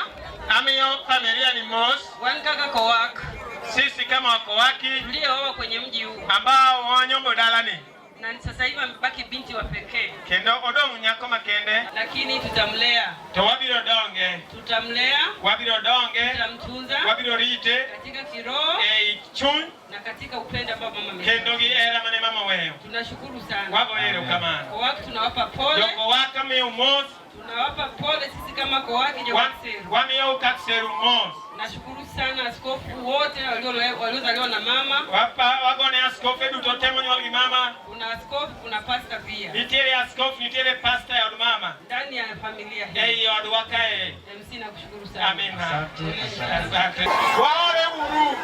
Amio familia ni mos. Wankaka kowak. Sisi kama wakowaki. Tulioa kwenye mji huu. Ambao wanyombo dalani. Na sasa hivi amebaki binti wa pekee. Kendo odomu nyako makende. Lakini tutamlea. To wabiro donge. Tutamlea. Wabiro donge. Tutamtunza. Wabiro rite. Katika kiroho. Chun. Na katika upendo ambao mama amesema. Kendo gi era mane mama wewe. Tunashukuru sana. Wabo ero kama. Kwa watu tunawapa pole. Yoko waka meo mos. Tunawapa pole sisi kama kwa wake Jokakseru. Wameo Kakseru mos. Nashukuru sana askofu wote waliozaliwa na mama. Wagone askofu duto temo nyolgi mama. Kuna askofu, kuna pasta pia. Nitiere askofu, nitiere pasta ya mama. familia hii. Eyo adwakae. MC nakushukuru sana. Amen. Asante. Wale uru.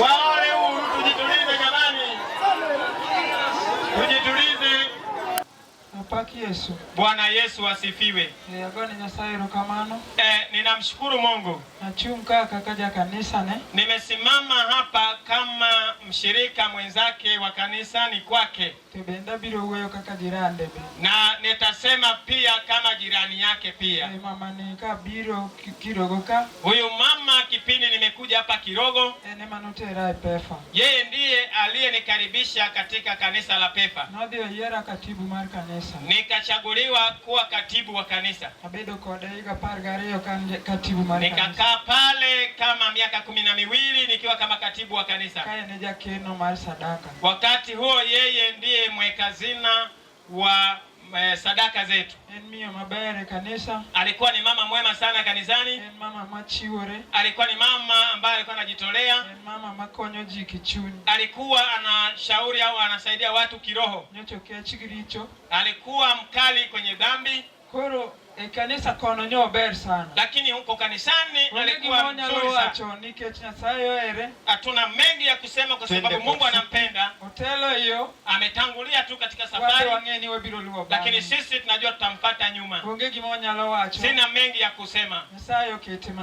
Wale uru, tujitulize jamani. Tujitulize. Mpaki Yesu. Bwana Yesu asifiwe. Yagoni Nyasaye rokamano. Ninamshukuru Mungu. Nachunga kakaja kanisa ne. Nimesimama hapa kama mshirika mwenzake wa kanisani kwake. Tebenda biro weyo kaka jirani be. Na nitasema pia kama jirani yake pia. Mama nika biro kirogo ka. Huyu mama kipindi nimekuja hapa Kirogo. Ene manutera pefa. Yeye ndiye aliyenikaribisha katika kanisa la Pefa. Ndio yera katibu mar kanisa. Nikachaguliwa kuwa katibu wa kanisa. Abedo kodaiga pargario katibu mar kanisa. Nikakaa pale kama miaka 12 nikiwa kama katibu wa kanisa. Kaya neja keno mar sadaka. Wakati huo yeye ndiye mwekazina wa sadaka zetu. Enmio mabere kanisa. Alikuwa ni mama mwema sana kanisani. Mama machiwore. Alikuwa ni mama ambaye alikuwa anajitolea. Mama makonyo jikichuni. Alikuwa anashauri au anasaidia watu kiroho. Nyocho kiachigiricho. Alikuwa mkali kwenye dhambi. Koro kanisa kono nyo ber sana. Lakini huko kanisani alikuwa mzuri sana. Hatuna mengi ya kusema kwa sababu Mungu anampenda. Hotelo hiyo ametangulia tu katika safari. Lakini sisi tunajua tutamfuata nyuma. Sina mengi ya kusema.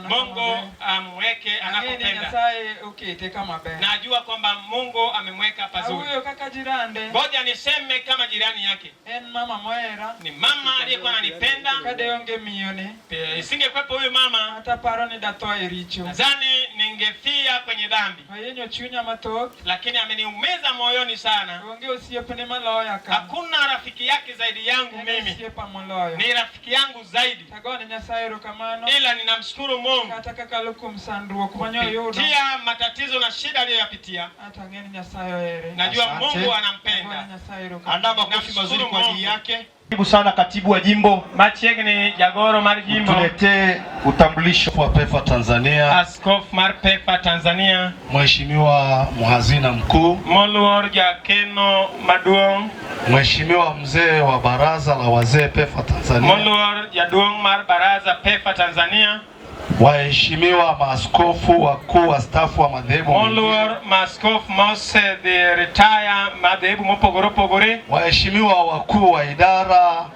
Mungu amweke anapopenda. Najua kwamba Mungu amemweka pazuri. Ngoja niseme kama jirani yake. Ni mama aliyekuwa ananipenda. Isingekwepo huyu mama nadhani ningefia kwenye dhambi. Lakini ameniumiza moyoni sana. Hakuna rafiki yake zaidi yangu mimi. Ni rafiki yangu zaidi. Ila ninamshukuru Mungu kupitia matatizo na shida aliyoyapitia. Najua Mungu anampenda. Andaa makofi mazuri kwa ajili yake. Karibu sana katibu wa jimbo. Machiegni jagoro mar jimbo. Tuletee utambulisho wa Pefa Tanzania. Askofu mar Pefa Tanzania. Mheshimiwa mhazina mkuu. Moluor jakeno maduong'. Mheshimiwa mzee wa baraza la wazee Pefa Tanzania. Moluor jaduong' mar baraza Pefa Tanzania. Waheshimiwa maaskofu wakuu wastaafu wa madhehebu. Moluor maaskofu mose the retire madhehebu mopogore opogore. Waheshimiwa wakuu wa idara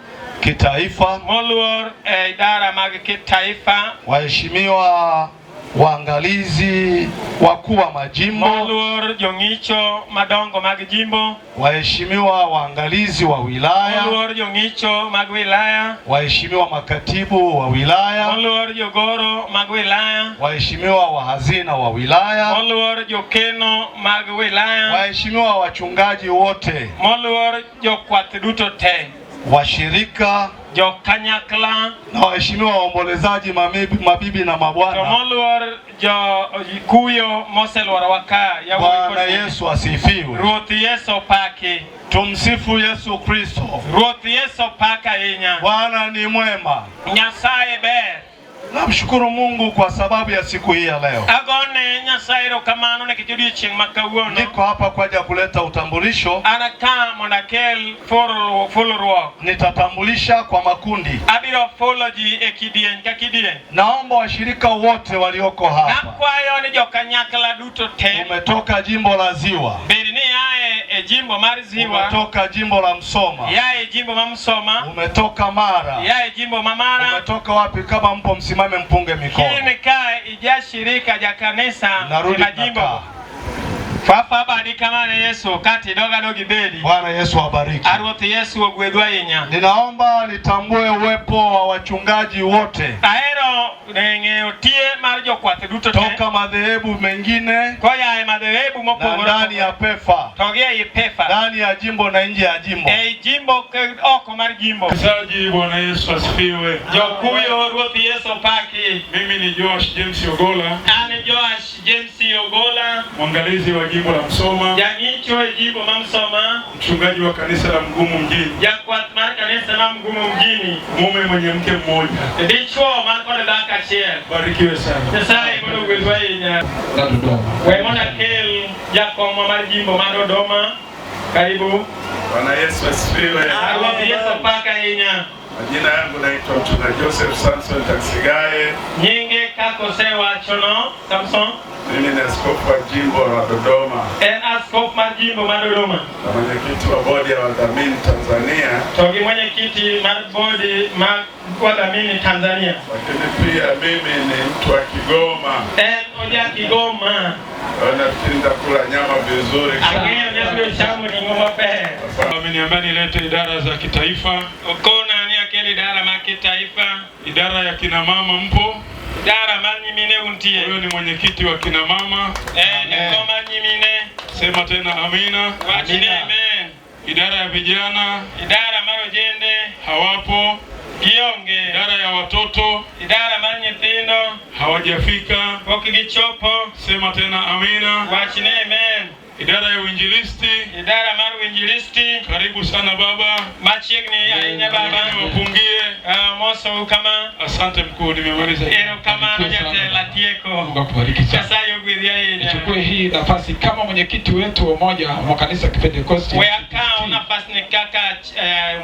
kitaifa. Moluor idara mag kitaifa. Waheshimiwa waangalizi wakuu wa majimbo. Moluor jong'icho madongo mag jimbo. Waheshimiwa waangalizi wa wilaya. Moluor jong'icho mag wilaya. Waheshimiwa makatibu wa wilaya. Moluor jogoro mag wilaya. Waheshimiwa wahazina wa wilaya. Moluor jokeno mag wilaya. Waheshimiwa wachungaji wote. Moluor jokwath duto te. Washirika jokanyakla na waheshimiwa waombolezaji mabibi na mabwana. Moluor kuyo moselwaro waka ya Bwana Yesu asifiwe. Ruoth Yesu paki. Tumsifu Yesu Kristo. Ruoth Yesu paka inya. Bwana ni mwema. Nyasaye ber. Namshukuru Mungu kwa sababu ya siku hii ya leo. Agone Nyasaye rokamano ne kijodichieng' makawuono. Niko hapa kwa ajili ya kuleta utambulisho. Anaka monakel follow. Nitatambulisha kwa makundi. Abiro follow ji ekidien ka kidien. Naomba washirika wote walioko hapa. Nakwayo ni jokanyakla duto te. Umetoka jimbo la Ziwa. Bedni yae jimbo mar Ziwa. Umetoka jimbo la Msoma. Yae jimbo ma Msoma. Umetoka Mara. Yae jimbo ma Mara. Umetoka wapi? Kama mpo msimame mpunge mikono. Hii nika ijashirika ja kanisa na jimbo. Fafa badi kama na Yesu kati doga dogi bedi. Bwana Yesu abariki. Ruoth Yesu ogwedwa inya. Ninaomba nitambue uwepo wa wachungaji wote. Ahero ng'eyo tie mar jokwath duto te. Toka madhehebu mengine. Koya madhehebu mopogore ndani ya Pefa. Togia i Pefa. Ndani ya jimbo na nje ya jimbo. Jimbo oko mar jimbo. Msaji Bwana Yesu asifiwe. Jokuyo Ruoth Yesu paki. Mimi ni Joash James Ogola. Ani Joash James Ogola. Mwangalizi wa jimbo la Msoma. Jang'icho jimbo la Msoma. Mchungaji wa kanisa la Mgumu mjini. Jakwath mar kanisa la Mgumu mjini. Mume mwenye mke mmoja. Dichuo man kod dak achiel. Barikiwe sana. Nyasaye mondo gwedwa inya. Dodoma. We mona kel jakom mar jimbo mar Dodoma. Karibu. Bwana Yesu asifiwe. Yesu paka inya. Majina yangu naitwa Mchungaji Joseph Samson Taksigaye. Nyingi kako sewa chono Samson. Mimi ni askofu wa jimbo la Dodoma. Askofu wa jimbo la Dodoma. Na mwenyekiti wa bodi ya wadhamini Tanzania. Toki mwenyekiti wa bodi ya wadhamini Tanzania. Lakini pia mimi ni mtu wa Kigoma. Oja Kigoma. Nafikiri nitakula nyama vizuri. Ameniambia nilete idara za kitaifa. Ukona ni akili idara ya kitaifa. Idara ya kina mama mpo? Idara mani mine untie. Huyo ni mwenyekiti wa kina mama. Ni koma nyimine. Sema tena amina. Wachine amen. Idara ya vijana. Idara marojende. Hawapo. Gionge. Idara ya watoto. Idara manyetindo. Hawajafika. Wakigichopo. Sema tena amina. Wachine amen. Idara ya uinjilisti. Idara maru uinjilisti. Karibu sana baba. Machiegni ainya baba. Wapungie. Moso kama. Asante mkuu, nimemaliza. Ero kama nojate latieko. Mungu akubariki sana. Sasa yogudia inya. Nichukue hii nafasi kama mwenyekiti wetu wa umoja wa kanisa Kipentekosti. Weka nafasi ni kaka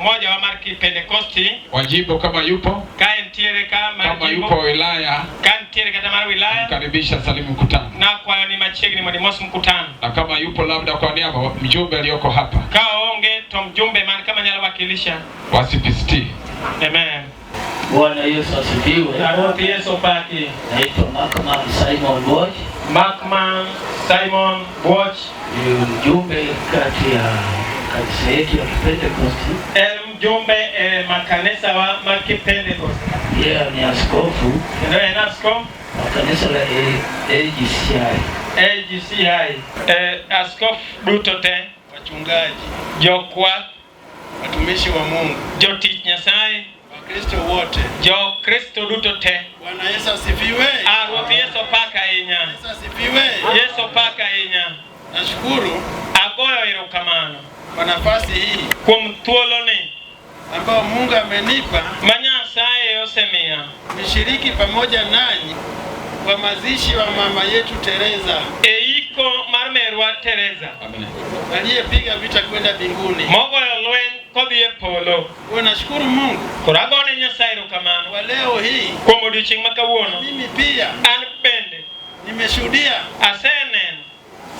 umoja wa marki Pentekosti. Wajibu kama yupo. Kaentiere kama yupo wilaya. Kaentiere kama wilaya. Karibisha salimu mkutano. Na kwa ni machiegni mwadimosi mkutano. Na kama yupo labda kwa niaba mjumbe aliyoko hapa. Kaonge to mjumbe maana kama nyala wakilisha. Wasipisti. Amen. Bwana Yesu asifiwe. Roho Yesu paki. Naitwa Makman Simon Watch. Makman Simon Watch. Ni mjumbe kati ya kanisa yetu ya Pentecost. Mjumbe makanisa wa Pentecost. Yeye ni askofu. Ndio ni askofu wa kanisa la AGCI. AGCI. Askofu dutote, wachungaji, jokwa, watumishi wa Mungu, jotich Nyasaye, Wakristo wote, jo Kristo dutote. Bwana Yesu asifiwe. Roho Yesu paka inya. Yesu asifiwe. Yesu paka inya. Nashukuru agoyo erokamano kwa nafasi hii kuom thuoloni ambao Mungu amenipa Nyasaye yosemia nishiriki pamoja nanyi kwa mazishi wa mama yetu Teresa. Eiko mar merwa Teresa. Amen. Aliyepiga vita kwenda mbinguni. Mogoyo lweny kodhi e polo. Nashukuru Mungu. Koragone Nyasaye erokamano. Kwa leo hii kuom odiochieng' ma kawuono. Mimi pia an bende nimeshuhudia asenen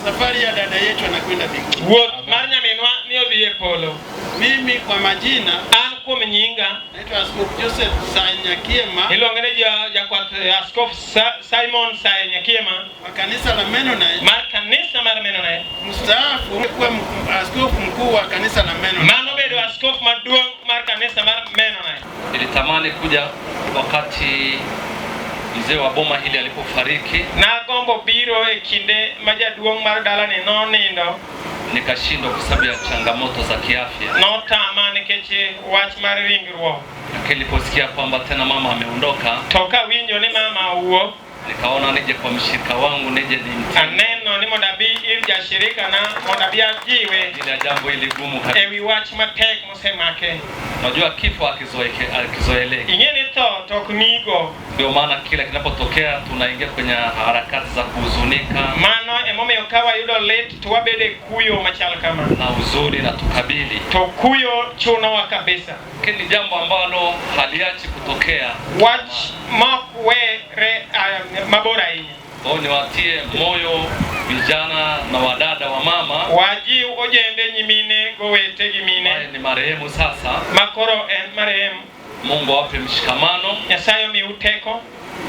safari ya dada yetu anakwenda mbinguni. Wuoth mar nyaminwa ni odhi e polo. Mimi kwa majina an kuom nyinga naitwa Askofu Joseph Sainyakiema. Ilong'e ni jakwath Askofu Simon Sainyakiema wa kanisa la Mennonite. Mar kanisa mar Mennonite. Mstaafu kuwa askofu mkuu wa kanisa la Mennonite. Mano bedo askofu maduong' mar kanisa mar Mennonite. Nilitamani kuja wakati mzee wa boma hili alipofariki. Na gombo biro e kinde majaduong' mar dala ni nonindo. Nikashindwa kwa sababu ya changamoto za kiafya. Notama nikech wach mar ringruok. Niliposikia kwamba tena mama ameondoka, toka winjo ni mama uwo, nikaona nije kwa mshirika wangu nije nimtie. Aneno ni modabi ir jashirika na modabi ajiwe. Ile jambo ili gumu kabisa. Ewi wach matek mosemake. Unajua kifo akizoeleki. Ingeni to kunigo. Ndio maana kila kinapotokea tunaingia kwenye harakati za kuhuzunika. Mano emomiyo kawa yudo lit to wabede kuyo machal kama. Na huzuni na tukabili. To kuyo chunowa kabisa. Kile jambo ambalo haliachi kutokea. Wach makwere mabora hii. Niwatie moyo vijana na wadada wa mama. Waji ojende nyimine gowete gimine. Ni marehemu sasa. Makoro en marehemu. Mungu awape mshikamano. Nyasaye miuteko.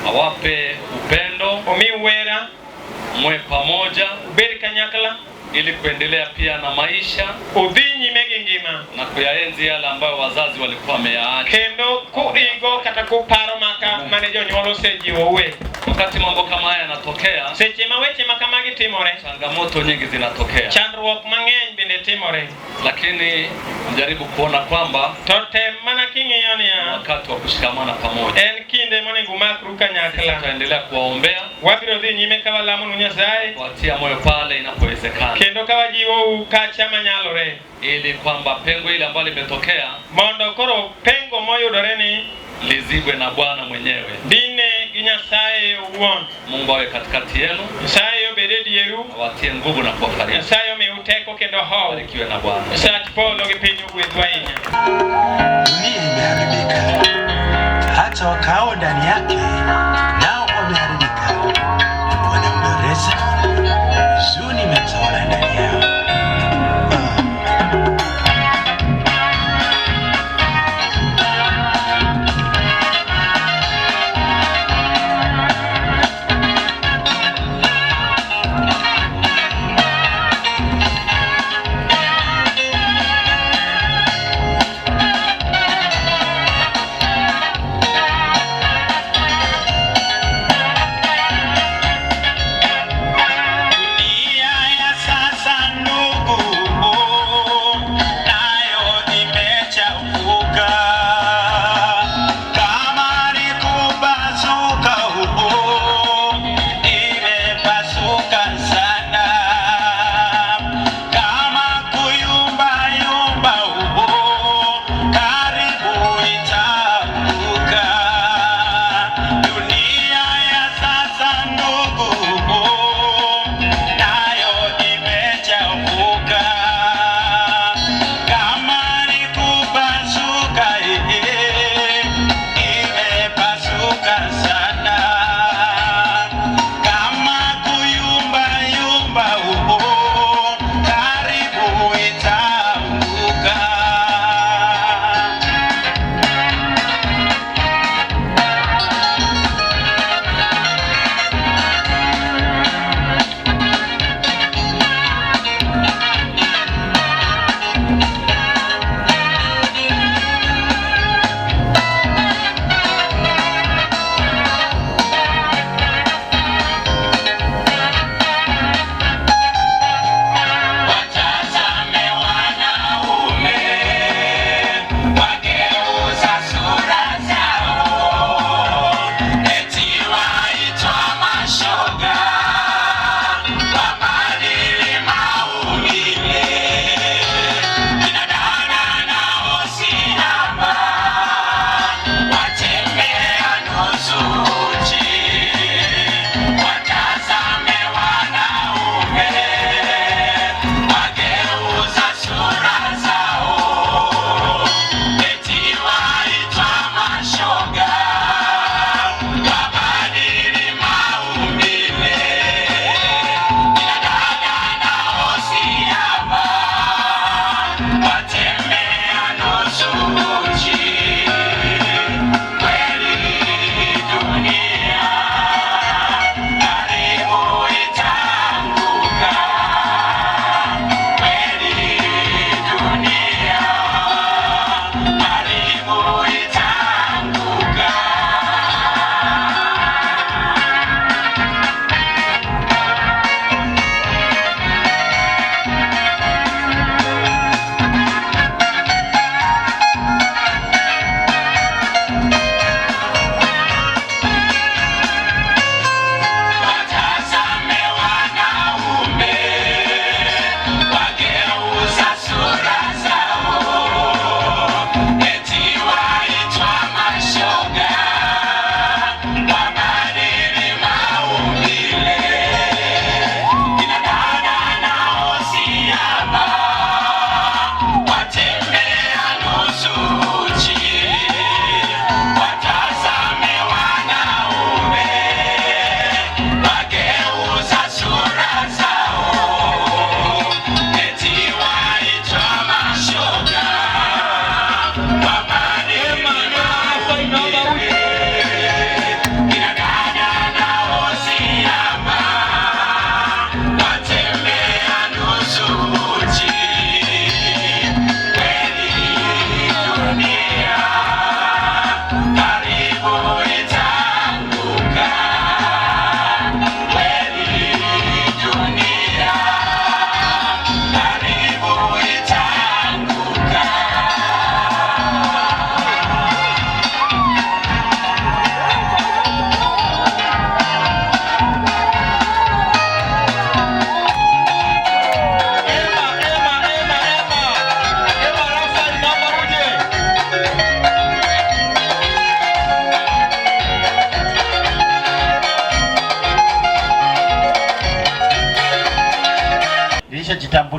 Awape upendo. Omiwera. Mwe pamoja. Uberi kanyakala. Ili kuendelea pia na maisha. Udhinyi megingima. Na kuyaenzi yale ambayo wazazi walikuwa wameyaacha. Kendo kuigo kata kuparo maka manejo nyolo sejiwo we. Wakati mambo kama haya yanatokea, seche maweche makamagi timore, changamoto nyingi zinatokea. Chandruok mang'eny bende timore. Lakini mjaribu kuona kwamba tote mana king'iyo ni wakati wa kushikamana pamoja. En kinde monego umakru kanyakla. Tutaendelea kuwaombea. Wabiro dhi nyime ka walamo nu Nyasaye. Kuwatia moyo pale inapowezekana. Kendo ka wajiwo kacha manyalore. Ili kwamba pengo ile ambalo limetokea, mondo koro pengo moyudore ni lizibwe na Bwana mwenyewe. Dine Nyasaye uwon. Mungu awe katikati yenu. Nyasaye obede dieru. Awatie nguvu na kuwafariji. Nyasaye teko kendo ho. Barikiwe na Bwana. Sach polo gi piny ogwedhwa ahinya. Dunia imeharibika, hata wakao ndani yake nao wameharibika. Wanaomboleza, huzuni imetawala ndani yao.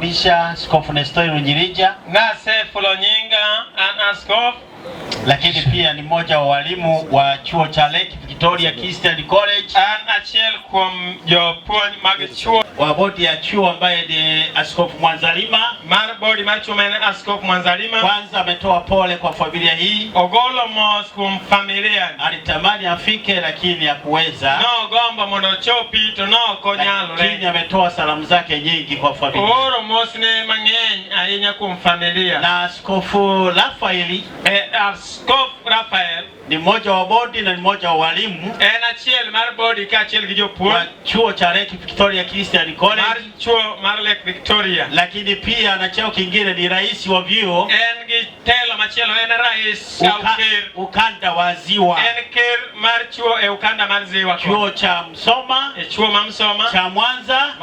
kumkaribisha Askofu Nestori Rugirija. Ngase Fulonyinga askofu. Lakini pia ni mmoja wa walimu wa chuo cha Lake Victoria Christian College. Achiel kuom jopuonj mag chuo wa bodi ya chuo ambaye ni Askofu Mwanzalima. Mar bodi mar chuo men Askofu Mwanzalima. Kwanza ametoa pole kwa familia hii. Ogolo mos kuom familia. Alitamani afike lakini hakuweza. No gombo mondo chopi to no konyalore. Lakini ametoa salamu zake nyingi kwa familia. Oro mos ne mang'eny ahinya kuom familia. Na Askofu Rafael Askofu Rafael ni mmoja wa bodi na ni mmoja wa walimu. Achiel mar bodi ka achiel gi jopuonj wa chuo cha Lake Victoria Christian College. Mar chuo mar Lake Victoria. Lakini pia na cheo kingine ni rais wa vyuo. En gi telo machielo en rais ukanda wa Ziwa. En ker mar chuo e ukanda mar Ziwa. Chuo cha Msoma, chuo ma Msoma, cha Mwanza,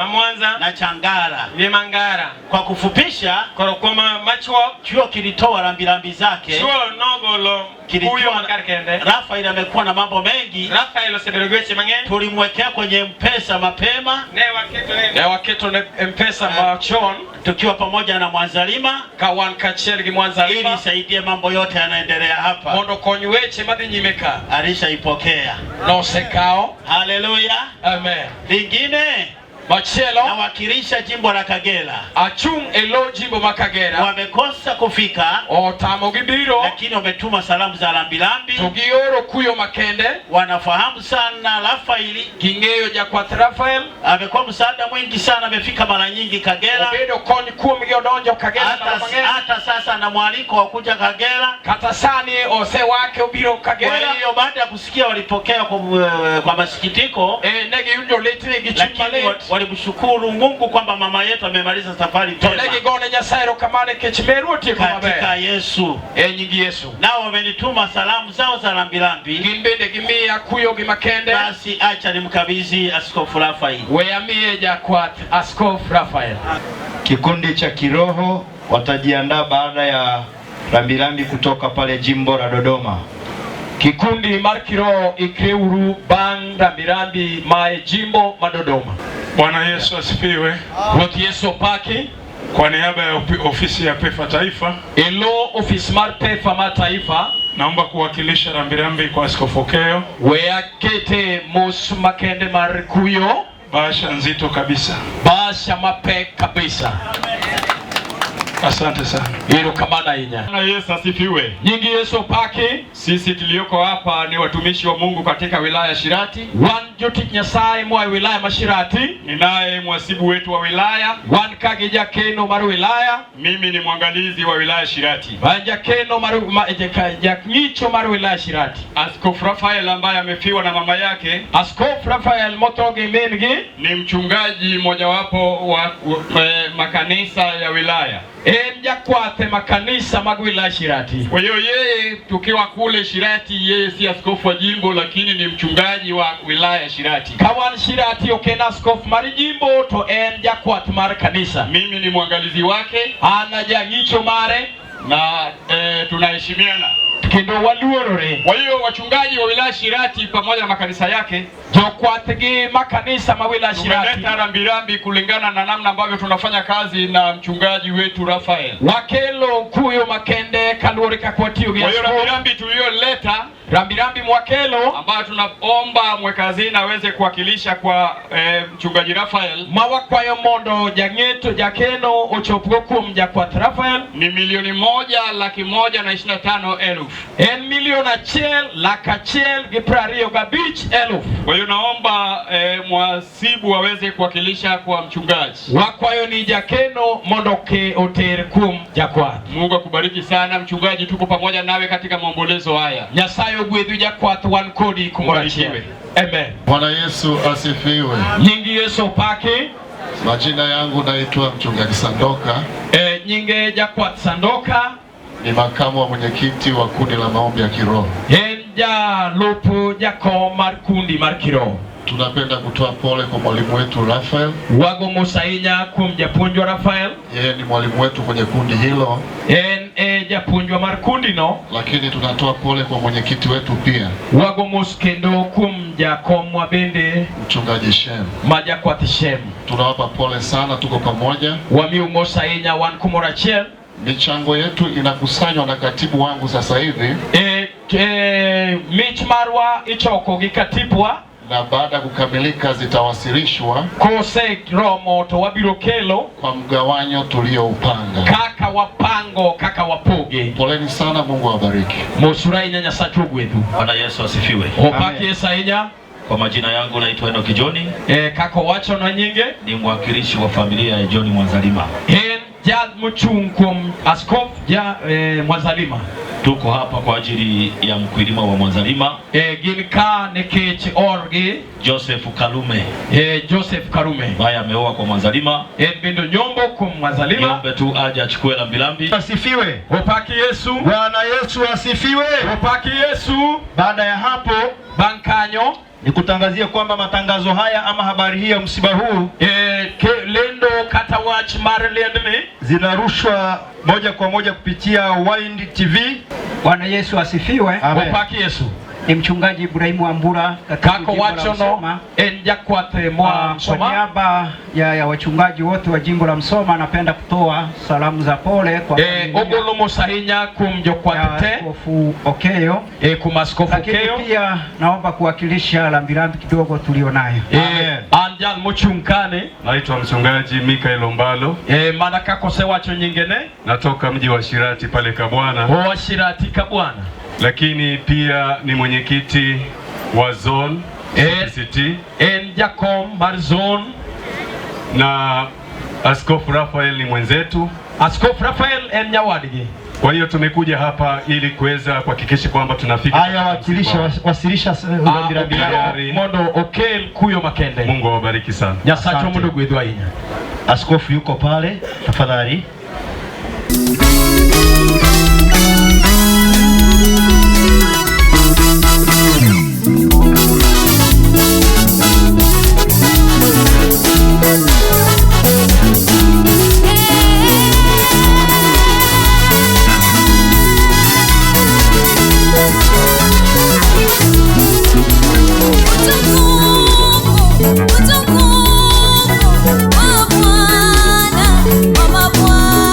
na cha Ngara. Ni Mangara. Kwa kufupisha, chuo kilitoa rambirambi zake. Chuo nogolo Rafael amekuwa na mambo mengi. Rafael oseberogeche mang'eny. Tulimwekea kwenye M-Pesa mapema. Ne waketo M-Pesa machon tukiwa pamoja na Mwanzalima kawan kachiel gi Mwanzalima ili saidie mambo yote yanaendelea hapa. Mondo kony weche madhi nyime ka. Alishaipokea. Nosekao. Haleluya. Amen. Lingine Machielo na wakilisha jimbo la Kagera. Achung elo jimbo ma Kagera. Wamekosa kufika. Otamo gibiro. Lakini wametuma salamu za rambirambi. Tugioro kuyo makende. Wanafahamu sana Rafael. Kingeyo Jakwath Rafael. Amekuwa msaada mwingi sana, amefika mara nyingi Kagera. Obedo kony kuom gi odonjo Kagera. Hata sasa na mwaliko wa kuja Kagera. Kata sani ose wake obiro Kagera. Kwa hiyo baada ya kusikia walipokea kwa masikitiko. Negi yundo letni gi chumale. Walimshukuru Mungu kwamba mama yetu amemaliza safari njema. Katika Yesu. Nyingi Yesu. Nao wamenituma salamu zao za rambirambi. Gimbende gimia kuyo gimakende. Basi acha nimkabidhi Askofu Rafael. Weamie Jakwath Askofu Rafael. Kikundi cha kiroho watajiandaa baada ya rambirambi kutoka pale jimbo la Dodoma. Kikundi mar kiroho ikreuru bang rambirambi mae jimbo madodoma. Bwana Yesu asifiwe. Ruoth Yesu opaki. Kwa niaba ya ofisi ya PEFA Taifa, elo ofisi mar PEFA ma Taifa, naomba kuwakilisha rambirambi kwa Askofu Okeyo. Weakete mos makende mar kuyo. Basha nzito kabisa. Basha mapek kabisa. Asante sana. Hilo kamana inya. Bwana Yesu asifiwe. Nyingi Yesu paki. Sisi tulioko hapa ni watumishi wa Mungu katika wilaya Shirati. Wan jotik Nyasaye mwa wilaya Mashirati. Ninaye mwasibu wetu wa wilaya. Wan kagija keno maru wilaya. Mimi ni mwangalizi wa wilaya Shirati. Wanja keno maru jaknicho maru wilaya Shirati. Askofu Rafael ambaye amefiwa na mama yake. Askofu Rafael motoge mengi. Ni mchungaji mojawapo wa makanisa ya wilaya. Jakwath makanisa mag wilaya Shirati. Kwa hiyo yeye tukiwa kule Shirati, yeye si askofu wa jimbo lakini ni mchungaji wa wilaya Shirati. Kawan Shirati okena askofu mar jimbo to en jakwath mar kanisa. Mimi ni mwangalizi wake. Ana jangicho mare na tunaheshimiana. Kendo waluorore. Kwa hiyo wachungaji wa wilaya Shirati pamoja na makanisa yake, Jakwath gi makanisa ma wilaya Shirati, tumeleta rambirambi kulingana na namna ambavyo tunafanya kazi na mchungaji wetu Rafael. Wakelo kuyo makende kaluore kakwatio gi. Kwa hiyo rambirambi tuliyoleta, rambirambi mwakelo ambayo tunaomba mwekazini aweze kuwakilisha kwa mchungaji Rafael. Mawakwayo mondo jang'eto jakeno ochopgo kuom Jakwath Rafael ni 1,125,000. En 1,125,000. Kwa hiyo naomba mwasibu aweze kuwakilisha kwa mchungaji. Wakwayo ni jakeno mondo ke oter kuom Jakwath. Mungu akubariki sana mchungaji, tuko pamoja nawe katika maombolezo haya. Nyasaye ogwedhu Jakwath wan kodi kumora chiwe. Amen. Bwana Yesu asifiwe. Nyingi Yesu paki. Majina yangu naitwa Mchungaji Sandoka. Nyinge Jakwath Sandoka. Ni makamu wa mwenyekiti wa kundi la maombi ya kiroho. Lupo jakom mar kundi mar kiroho. Tunapenda kutoa pole kwa mwalimu wetu Rafael. Wago musainya kuom japuonjwa Rafael. Yeye ni mwalimu wetu kwenye kundi hilo. japuonjwa mar kundi no, lakini tunatoa pole kwa mwenyekiti wetu pia. Wagomos kendo kum jakomwa bende Mchungaji Shem. Majakwath Shem. Tunawapa pole sana, tuko pamoja. Wamiu mosa inya wan kumora chiel. Michango yetu inakusanywa na katibu wangu sasa hivi. Mich marwa ichoko gi katibwa, na baada kukamilika zitawasilishwa kose romo to wabiro kelo kwa mgawanyo tulioupanga. Kaka wapango, kaka wapoge. Poleni sana, Mungu awabariki. Mosura inya Nyasaye ogwedhu. Bwana Yesu asifiwe. Opaki Yesu inya. Kwa majina yangu naitwa Enoki John. Kako wacho na nyinge. Ni mwakilishi wa familia ya John Mwanzalima. Jad mchung kum askof ja Mwanzalima. Tuko hapa kwa ajili ya mkulima wa Mwanzalima. Ginka nekech orgi Joseph Kalume. Joseph Karume. Baya ameoa kwa Mwanzalima. Bindo nyombo kum Mwanzalima. Niombe tu aje achukue lambilambi. Asifiwe. Opaki Yesu. Bwana Yesu asifiwe. Opaki Yesu. Baada ya hapo bankanyo nikutangazie kwamba matangazo haya ama habari hii ya msiba huu lendo kata watch marlendme zinarushwa moja kwa moja kupitia Wind TV. Bwana Yesu asifiwe. Opaki Yesu. Ni mchungaji Ibrahimu Ambura kako wacho no Jakwath mwa Msoma. Kwa niaba ya wachungaji wote wa jimbo la Msoma napenda kutoa salamu za pole kwa ogolo mosahinya kum Jakwath te Askofu Okeyo kumaskofu Okeyo. Pia naomba kuwakilisha lambilambi kidogo tulionayo. Anjal mochungkane. Naitwa mchungaji Mikael Ombalo. Mana kakose wacho nyingene. Natoka mji wa Shirati pale Kabwana. Wa Shirati Kabwana. Lakini pia ni mwenyekiti wa zone CCT. Jakom mar zone. Na Askofu Rafael ni mwenzetu. Askofu Rafael nyawadigi. Kwa hiyo tumekuja hapa ili kuweza kuhakikisha kwamba tunafika. Haya wasilisha mondo okel kuyo makende. Mungu awabariki sana. Nyasacho mondo gwedhu ahinya. Askofu yuko pale, tafadhali. Mama Bwana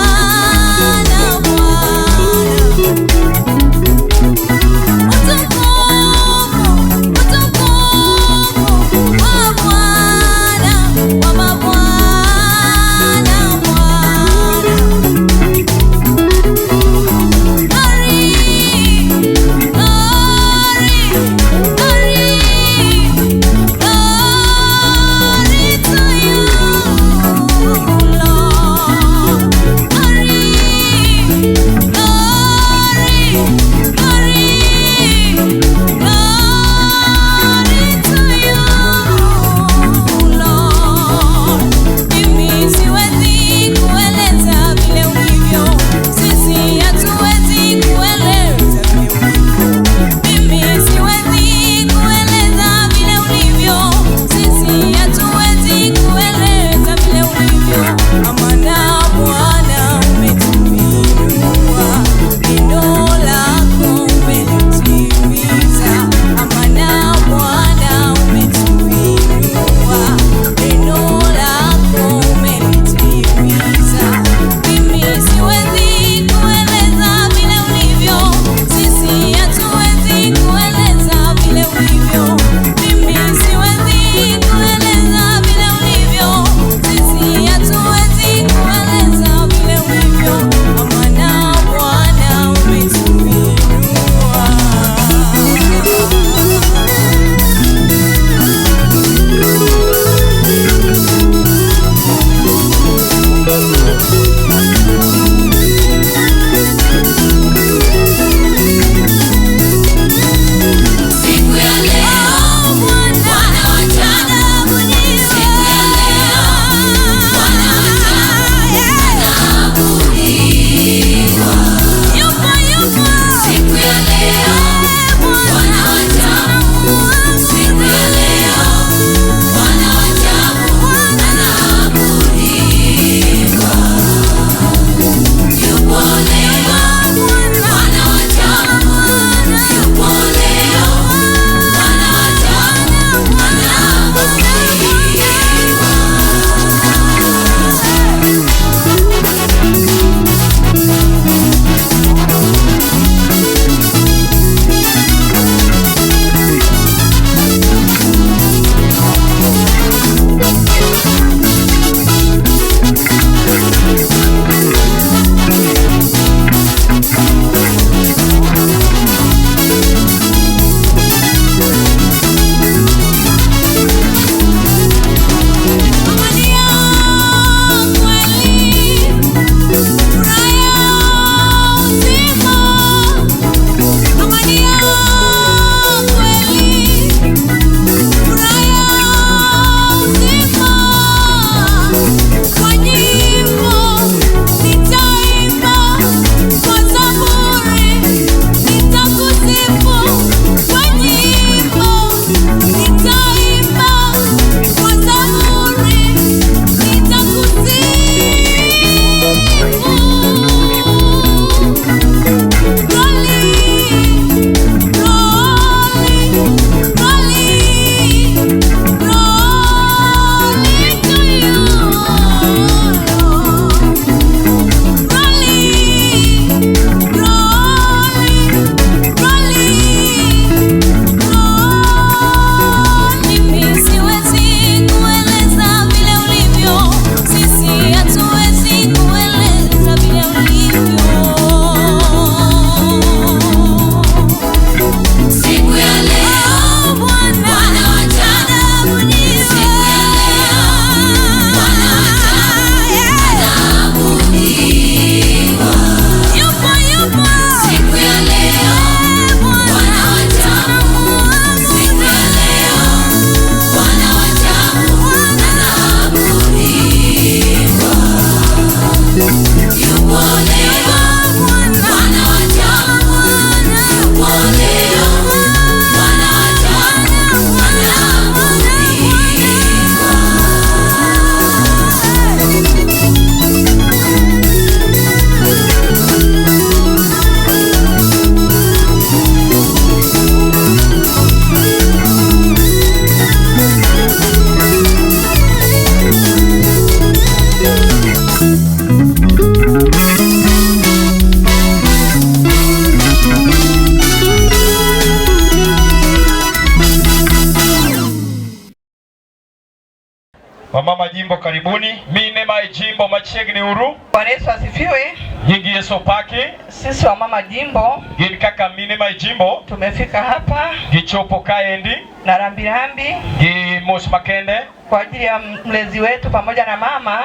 Wamama jimbo karibuni. Mine mai jimbo machiegni uru. Bwana Yesu asifiwe. Yingi Yesu paki. Sisi wamama jimbo gin kaka mine mai jimbo tumefika hapa gichopo kaendi na rambirambi gi mos makende kwa ajili ya mlezi wetu pamoja na mama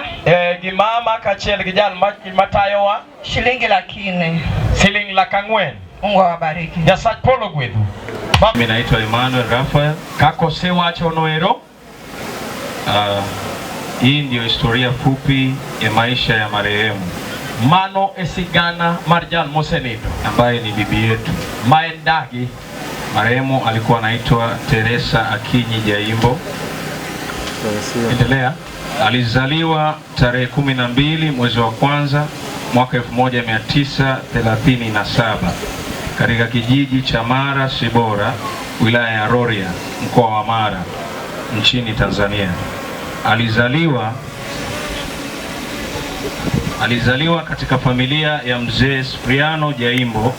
gi mama kachiel gi jal matayowa shilingi 400. Siling 400. Mungu awabariki. Nyasaye polo gwedhu. Mimi naitwa Emmanuel Raphael. Kako sewacho noero. Hii ndio historia fupi ya maisha ya marehemu. Mano esigana marjan mosenido ambaye ni bibi yetu. Maendagi. Marehemu alikuwa anaitwa Teresa Akinyi Jaimbo. Endelea. Alizaliwa tarehe 12 mwezi wa kwanza mwaka 1937 katika kijiji cha Mara Sibora, wilaya ya Rorya, mkoa wa Mara, nchini Tanzania. Alizaliwa katika familia ya mzee Spriano Jaimbo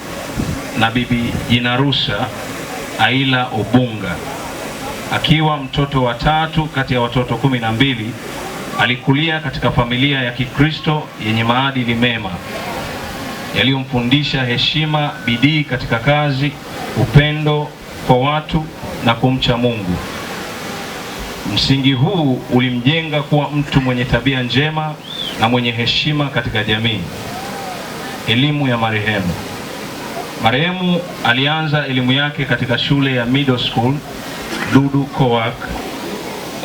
na bibi Jinarusa Aila Obunga. Akiwa mtoto wa 3 kati ya watoto 12, alikulia katika familia ya Kikristo yenye maadili mema yaliyomfundisha heshima, bidii katika kazi, upendo kwa watu na kumcha Mungu. Msingi huu ulimjenga kuwa mtu mwenye tabia njema na mwenye heshima katika jamii. Elimu ya marehemu. Marehemu alianza elimu yake katika shule ya Middle School Dudu Kowak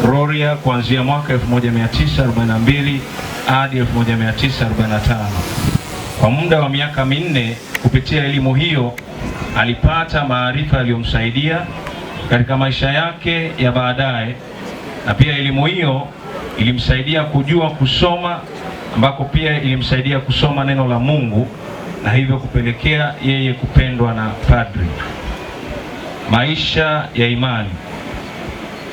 Rorya kuanzia mwaka 1942 hadi 1945. Kwa muda wa miaka 4, kupitia elimu hiyo alipata maarifa yaliyomsaidia katika maisha yake ya baadaye, na pia elimu hiyo ilimsaidia kujua kusoma, ambako pia ilimsaidia kusoma neno la Mungu na hivyo kupelekea yeye kupendwa na padri. Maisha ya imani.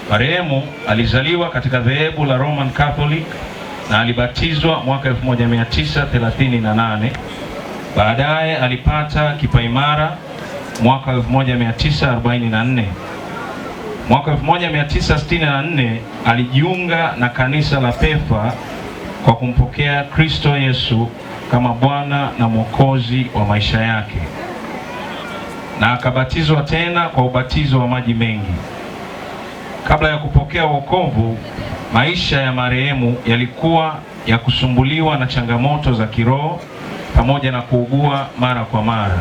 Marehemu alizaliwa katika dhehebu la Roman Catholic na alibatizwa mwaka 1938. Baadaye alipata kipaimara mwaka 1944. Mwaka 1964 alijiunga na kanisa la PEFA kwa kumpokea Kristo Yesu kama Bwana na Mwokozi wa maisha yake, na akabatizwa tena kwa ubatizo wa maji mengi. Kabla ya kupokea wokovu, maisha ya marehemu yalikuwa ya kusumbuliwa na changamoto za kiroho pamoja na kuugua mara kwa mara.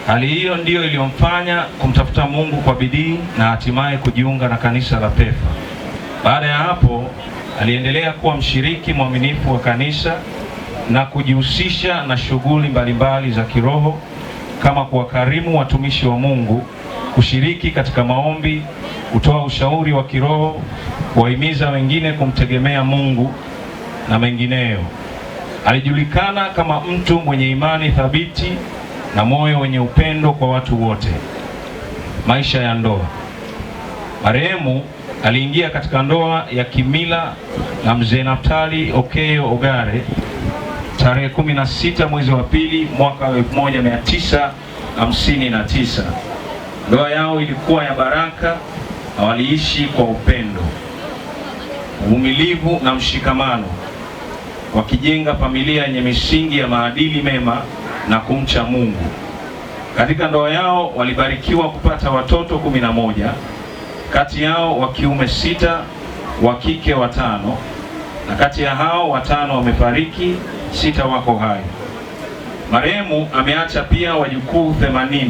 Hali hiyo ndiyo iliyomfanya kumtafuta Mungu kwa bidii na hatimaye kujiunga na kanisa la PEFA. Baada ya hapo, aliendelea kuwa mshiriki mwaminifu wa kanisa na kujihusisha na shughuli mbalimbali za kiroho kama kuwakarimu watumishi wa Mungu, kushiriki katika maombi, kutoa ushauri wa kiroho, kuwahimiza wengine kumtegemea Mungu na mengineyo. Alijulikana kama mtu mwenye imani thabiti na moyo wenye upendo kwa watu wote. Maisha ya ndoa. Marehemu aliingia katika ndoa ya kimila na mzee Naftali Okeyo Ogare tarehe 16 mwezi wa pili mwaka 1959. Ndoa yao ilikuwa ya baraka na waliishi kwa upendo, uvumilivu na mshikamano, wakijenga familia yenye misingi ya maadili mema na kumcha Mungu. Katika ndoa yao walibarikiwa kupata watoto 11, kati yao wa kiume 6, wa kike 5, na kati ya hao 5 wamefariki, 6 wako hai. Marehemu ameacha pia wajukuu 80,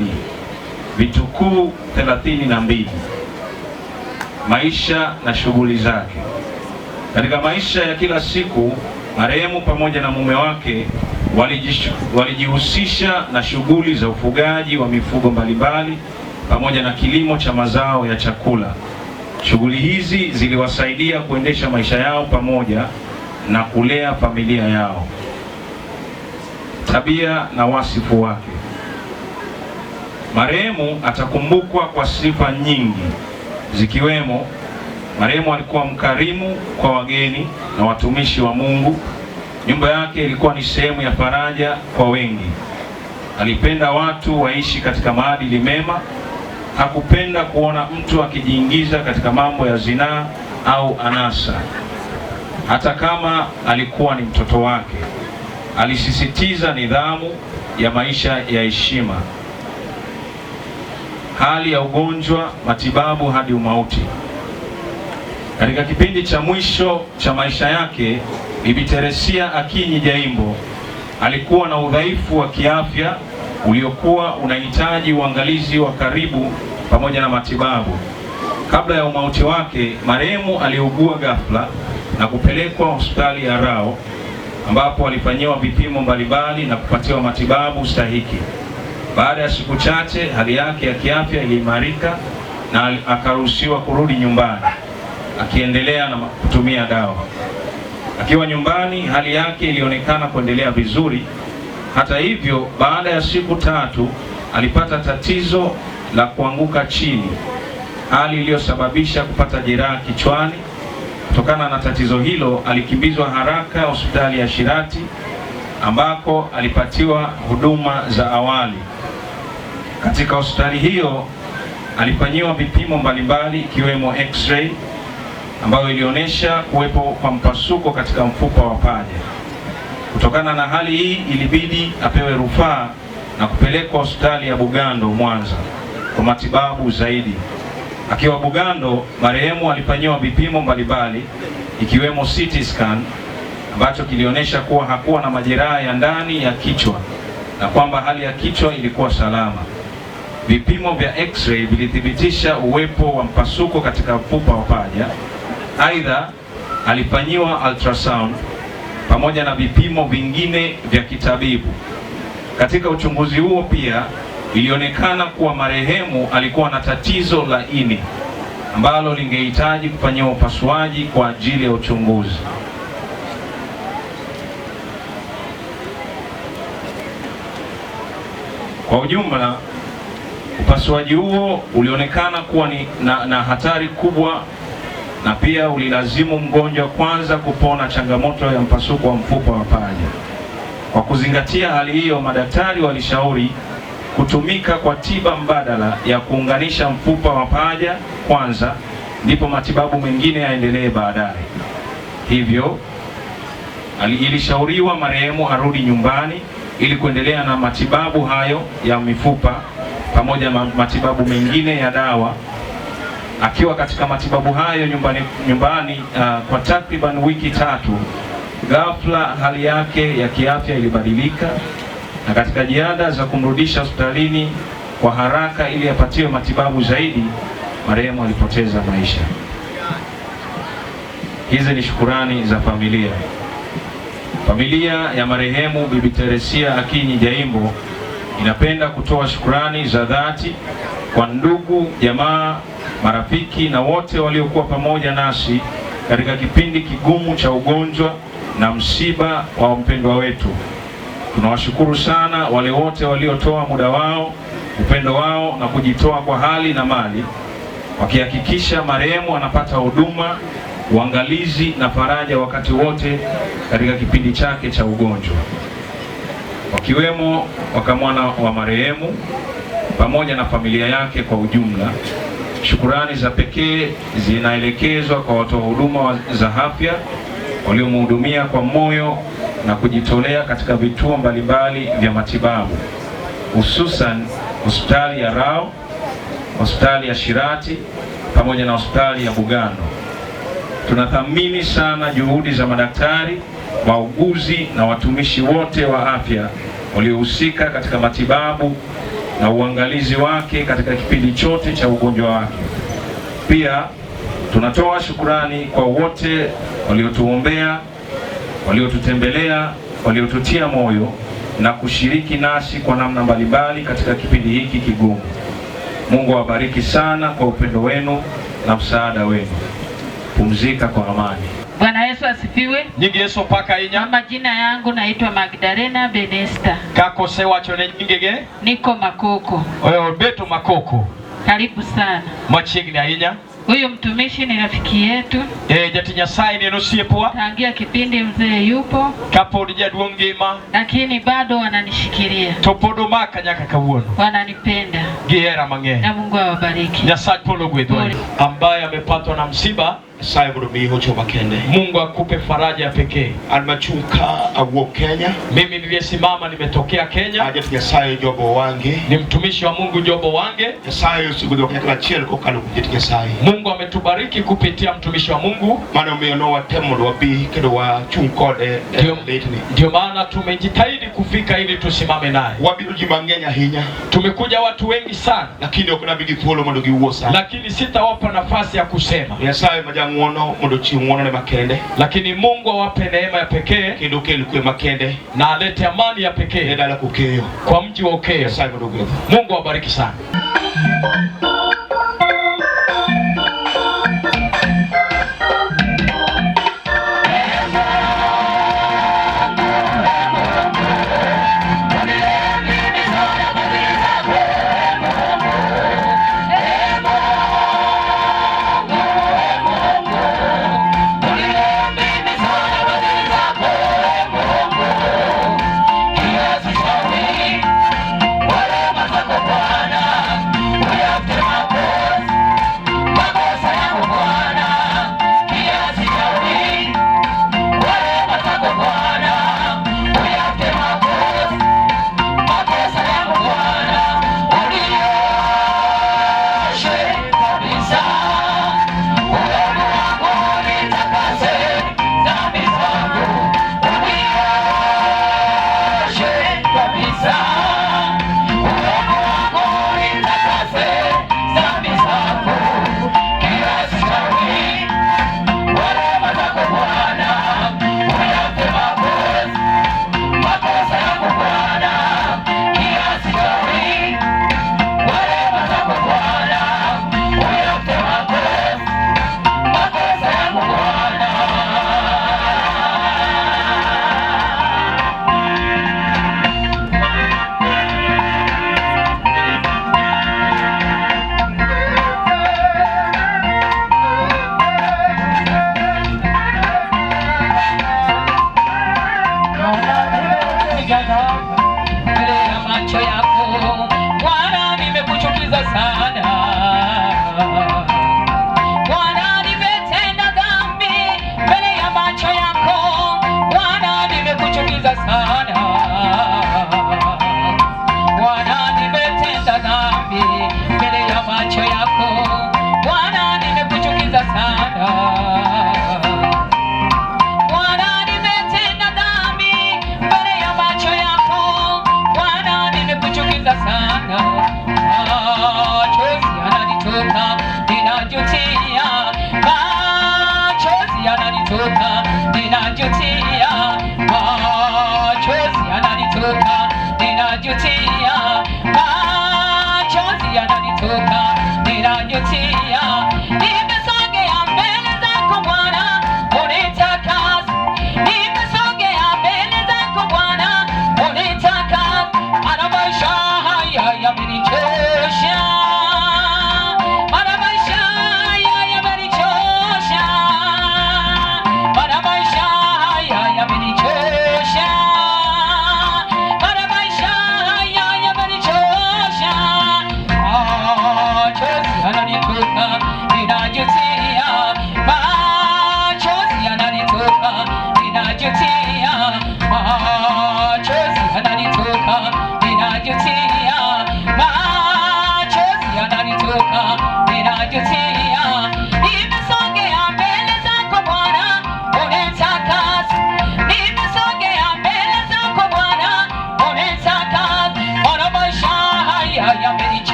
vitukuu 32. Maisha na shughuli zake. Katika maisha ya kila siku, marehemu pamoja na mume wake walijihusisha na shughuli za ufugaji wa mifugo mbalimbali pamoja na kilimo cha mazao ya chakula. Shughuli hizi ziliwasaidia kuendesha maisha yao pamoja na kulea familia yao. tabia na wasifu wake. Marehemu atakumbukwa kwa sifa nyingi, zikiwemo marehemu alikuwa mkarimu kwa wageni na watumishi wa Mungu. Nyumba yake ilikuwa ni sehemu ya faraja kwa wengi. Alipenda watu waishi katika maadili mema. Hakupenda kuona mtu akijiingiza katika mambo ya zinaa au anasa. Hata kama alikuwa ni mtoto wake, alisisitiza nidhamu ya maisha ya heshima, hali ya ugonjwa, matibabu hadi umauti. Katika kipindi cha mwisho cha maisha yake, Bibi Teresia Akinyi Jaimbo alikuwa na udhaifu wa kiafya uliokuwa unahitaji uangalizi wa karibu pamoja na matibabu. Kabla ya umauti wake, marehemu aliugua ghafla na kupelekwa hospitali ya Rao ambapo alifanyiwa vipimo mbalimbali na kupatiwa matibabu stahiki. Baada ya siku chache, hali yake ya kiafya iliimarika na akaruhusiwa kurudi nyumbani akiendelea na kutumia dawa. Akiwa nyumbani, hali yake ilionekana kuendelea vizuri. Hata hivyo, baada ya siku 3 alipata tatizo la kuanguka chini, hali iliyosababisha kupata jeraha kichwani. Kutokana na tatizo hilo, alikimbizwa haraka hospitali ya Shirati ambako alipatiwa huduma za awali. Katika hospitali hiyo alifanyiwa vipimo mbalimbali ikiwemo x-ray ambayo ilionyesha kuwepo kwa mpasuko katika mfupa wa paja. Kutokana na hali hii, ilibidi apewe rufaa na kupelekwa hospitali ya Bugando Mwanza kwa matibabu zaidi. Akiwa Bugando, marehemu alifanyiwa vipimo mbalimbali ikiwemo CT scan ambacho kilionyesha kuwa hakuwa na majeraha ya ndani ya kichwa na kwamba hali ya kichwa ilikuwa salama. Vipimo vya x-ray vilithibitisha uwepo wa mpasuko katika mfupa wa paja. Aidha, alifanyiwa ultrasound pamoja na vipimo vingine vya kitabibu. Katika uchunguzi huo pia ilionekana kuwa marehemu alikuwa na tatizo la ini ambalo lingehitaji kufanyiwa upasuaji kwa ajili ya uchunguzi. Kwa ujumla, upasuaji huo ulionekana kuwa na hatari kubwa na pia ulilazimu mgonjwa kwanza kupona changamoto ya mpasuko wa mfupa wa paja. Kwa kuzingatia hali hiyo, madaktari walishauri kutumika kwa tiba mbadala ya kuunganisha mfupa wa paja kwanza, ndipo matibabu mengine yaendelee baadaye. Hivyo ilishauriwa marehemu arudi nyumbani ili kuendelea na matibabu hayo ya mifupa pamoja na matibabu mengine ya dawa. Akiwa katika matibabu hayo nyumbani kwa takriban wiki 3, ghafla hali yake ya kiafya ilibadilika, na katika jitihada za kumrudisha hospitalini kwa haraka ili apatiwe matibabu zaidi, marehemu alipoteza maisha. Hizi ni shukurani za familia. Familia ya marehemu Bibi Teresia Akinyi Jaimbo inapenda kutoa shukurani za dhati kwa ndugu, jamaa, marafiki na wote waliokuwa pamoja nasi katika kipindi kigumu cha ugonjwa na msiba wa mpendwa wetu. Tunawashukuru sana wale wote waliotoa muda wao, upendo wao na kujitoa kwa hali na mali, wakihakikisha marehemu anapata huduma, uangalizi na faraja wakati wote katika kipindi chake cha ugonjwa, wakiwemo wakamwana wa marehemu pamoja na familia yake kwa ujumla. Shukurani za pekee zinaelekezwa kwa watoa huduma za afya waliomhudumia kwa moyo na kujitolea katika vituo mbalimbali vya matibabu, hususan hospitali ya Rao, hospitali ya Shirati pamoja na hospitali ya Bugando. Tunathamini sana juhudi za madaktari, wauguzi na watumishi wote wa afya waliohusika katika matibabu na uangalizi wake katika kipindi chote cha ugonjwa wake. Pia tunatoa shukurani kwa wote waliotuombea, waliotutembelea, waliotutia moyo na kushiriki nasi kwa namna mbalimbali katika kipindi hiki kigumu. Mungu awabariki sana kwa upendo wenu na msaada wenu. Pumzika kwa amani. Bwana Yesu Yesu asifiwe. Nyingi Yesu paka inya. Majina yangu naitwa Magdalena Benesta. Kako sewa chone nyingege? Niko Makoko. Oyo beto Makoko. Karibu sana. Machigni ainya. Huyu mtumishi ni rafiki yetu. Jati Nyasaye ni nosiepoa. Tangia kipindi mzee yupo. Kapo dija duongema. Lakini bado wananishikilia. Topodo maka nyaka kawuono. Wananipenda. Giera mange. Na Mungu awabariki. Nyasaye polo gwedwa. Ambaye amepatwa na msiba. Mungu akupe faraja pekee. Kenya. Mimi niliyesimama nimetokea Kenya. Ni mtumishi wa Mungu Jobo Wange. Mungu ametubariki kupitia mtumishi wa Mungu. Ndio maana tumejitahidi kufika ili tusimame naye. Tumekuja watu wengi sana. Lakini sitawapa nafasi ya kusema. Lakini Mungu awape neema ya pekee na alete amani ya pekee kwa mji wa Ukeo. Mungu awabariki sana.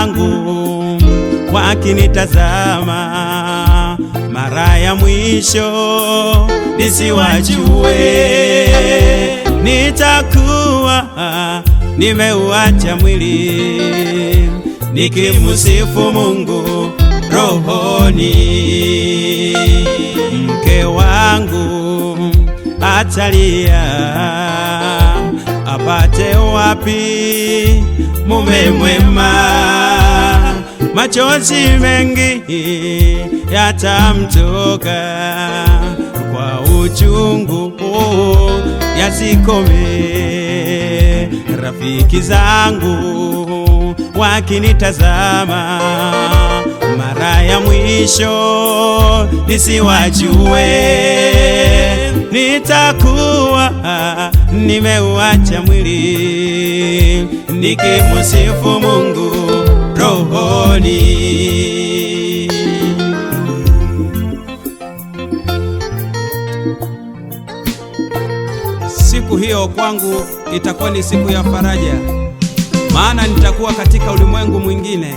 wangu wakinitazama mara ya mwisho nisiwajue, nitakuwa nimeuacha mwili nikimsifu Mungu rohoni. Mke wangu atalia, apate wapi mume mwema? Machozi mengi yatamtoka, kwa uchungu yasikome. Rafiki zangu wakinitazama mara ya mwisho nisiwajue, nitakuwa nimeuacha mwili nikimsifu Mungu rohoni. Siku hiyo kwangu itakuwa ni siku ya faraja, maana nitakuwa katika ulimwengu mwingine,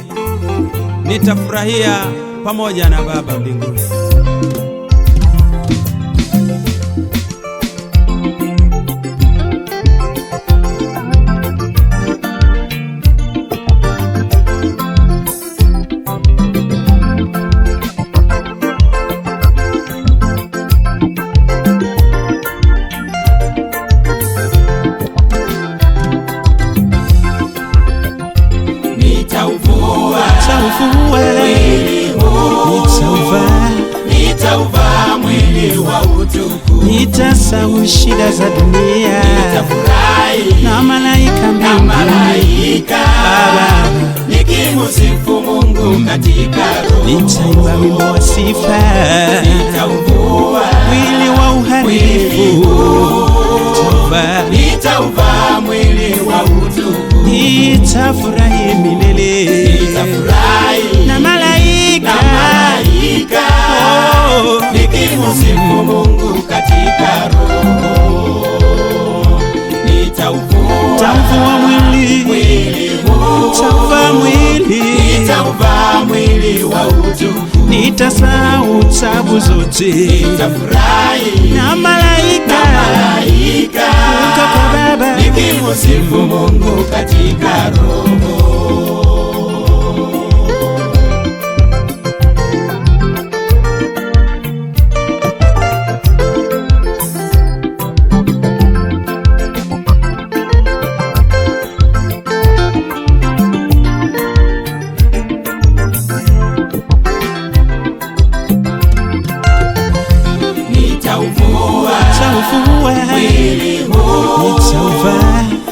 nitafurahia pamoja na Baba mbinguni. Nitauvaa mwili wa utukufu, nitasahau shida za dunia, nitafurahi na malaika mbinguni, nikimsifu Mungu katika roho, nitaimba wimbo wa sifa, nitauvua mwili wa uharibifu, nitauvaa mwili wa utukufu, nitafurahi milele, nitafurahi na malaika, nikimsifu Mungu katika roho, nitauvua mwili, nitauvaa mwili wa utukufu, nitasahau tabu zote, nitafurahi na malaika, kwa Baba, nikimsifu Mungu katika roho.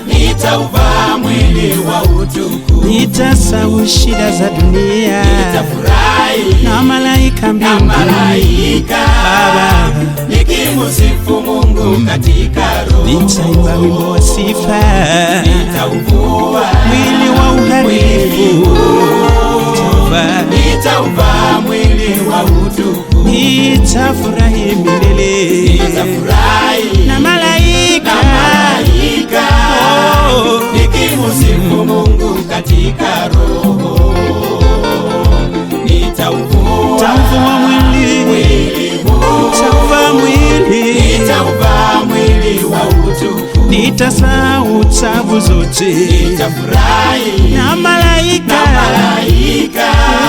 Nitauvaa mwili wa utukufu, nitasahau shida za dunia, nitafurahi na malaika mbinguni, Baba, nikimsifu Mungu katika roho, nitaimba wimbo wa sifa, nitauvua mwili wa uharibifu, nitauvaa mwili wa utukufu, nitafurahi milele, nitafurahi na malaika, nikimsifu Mungu katika roho, nitauvua mwili, nitauvaa mwili wa utukufu, nitasahau tabu zote, nitafurahi na malaika,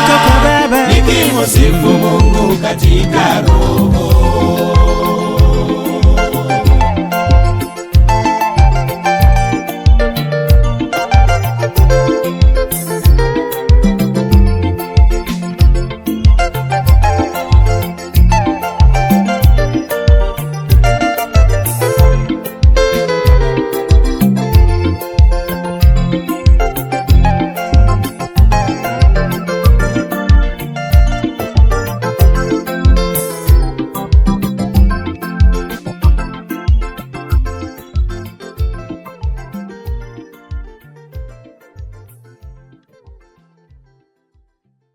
kwa Baba, nikimsifu Mungu katika roho.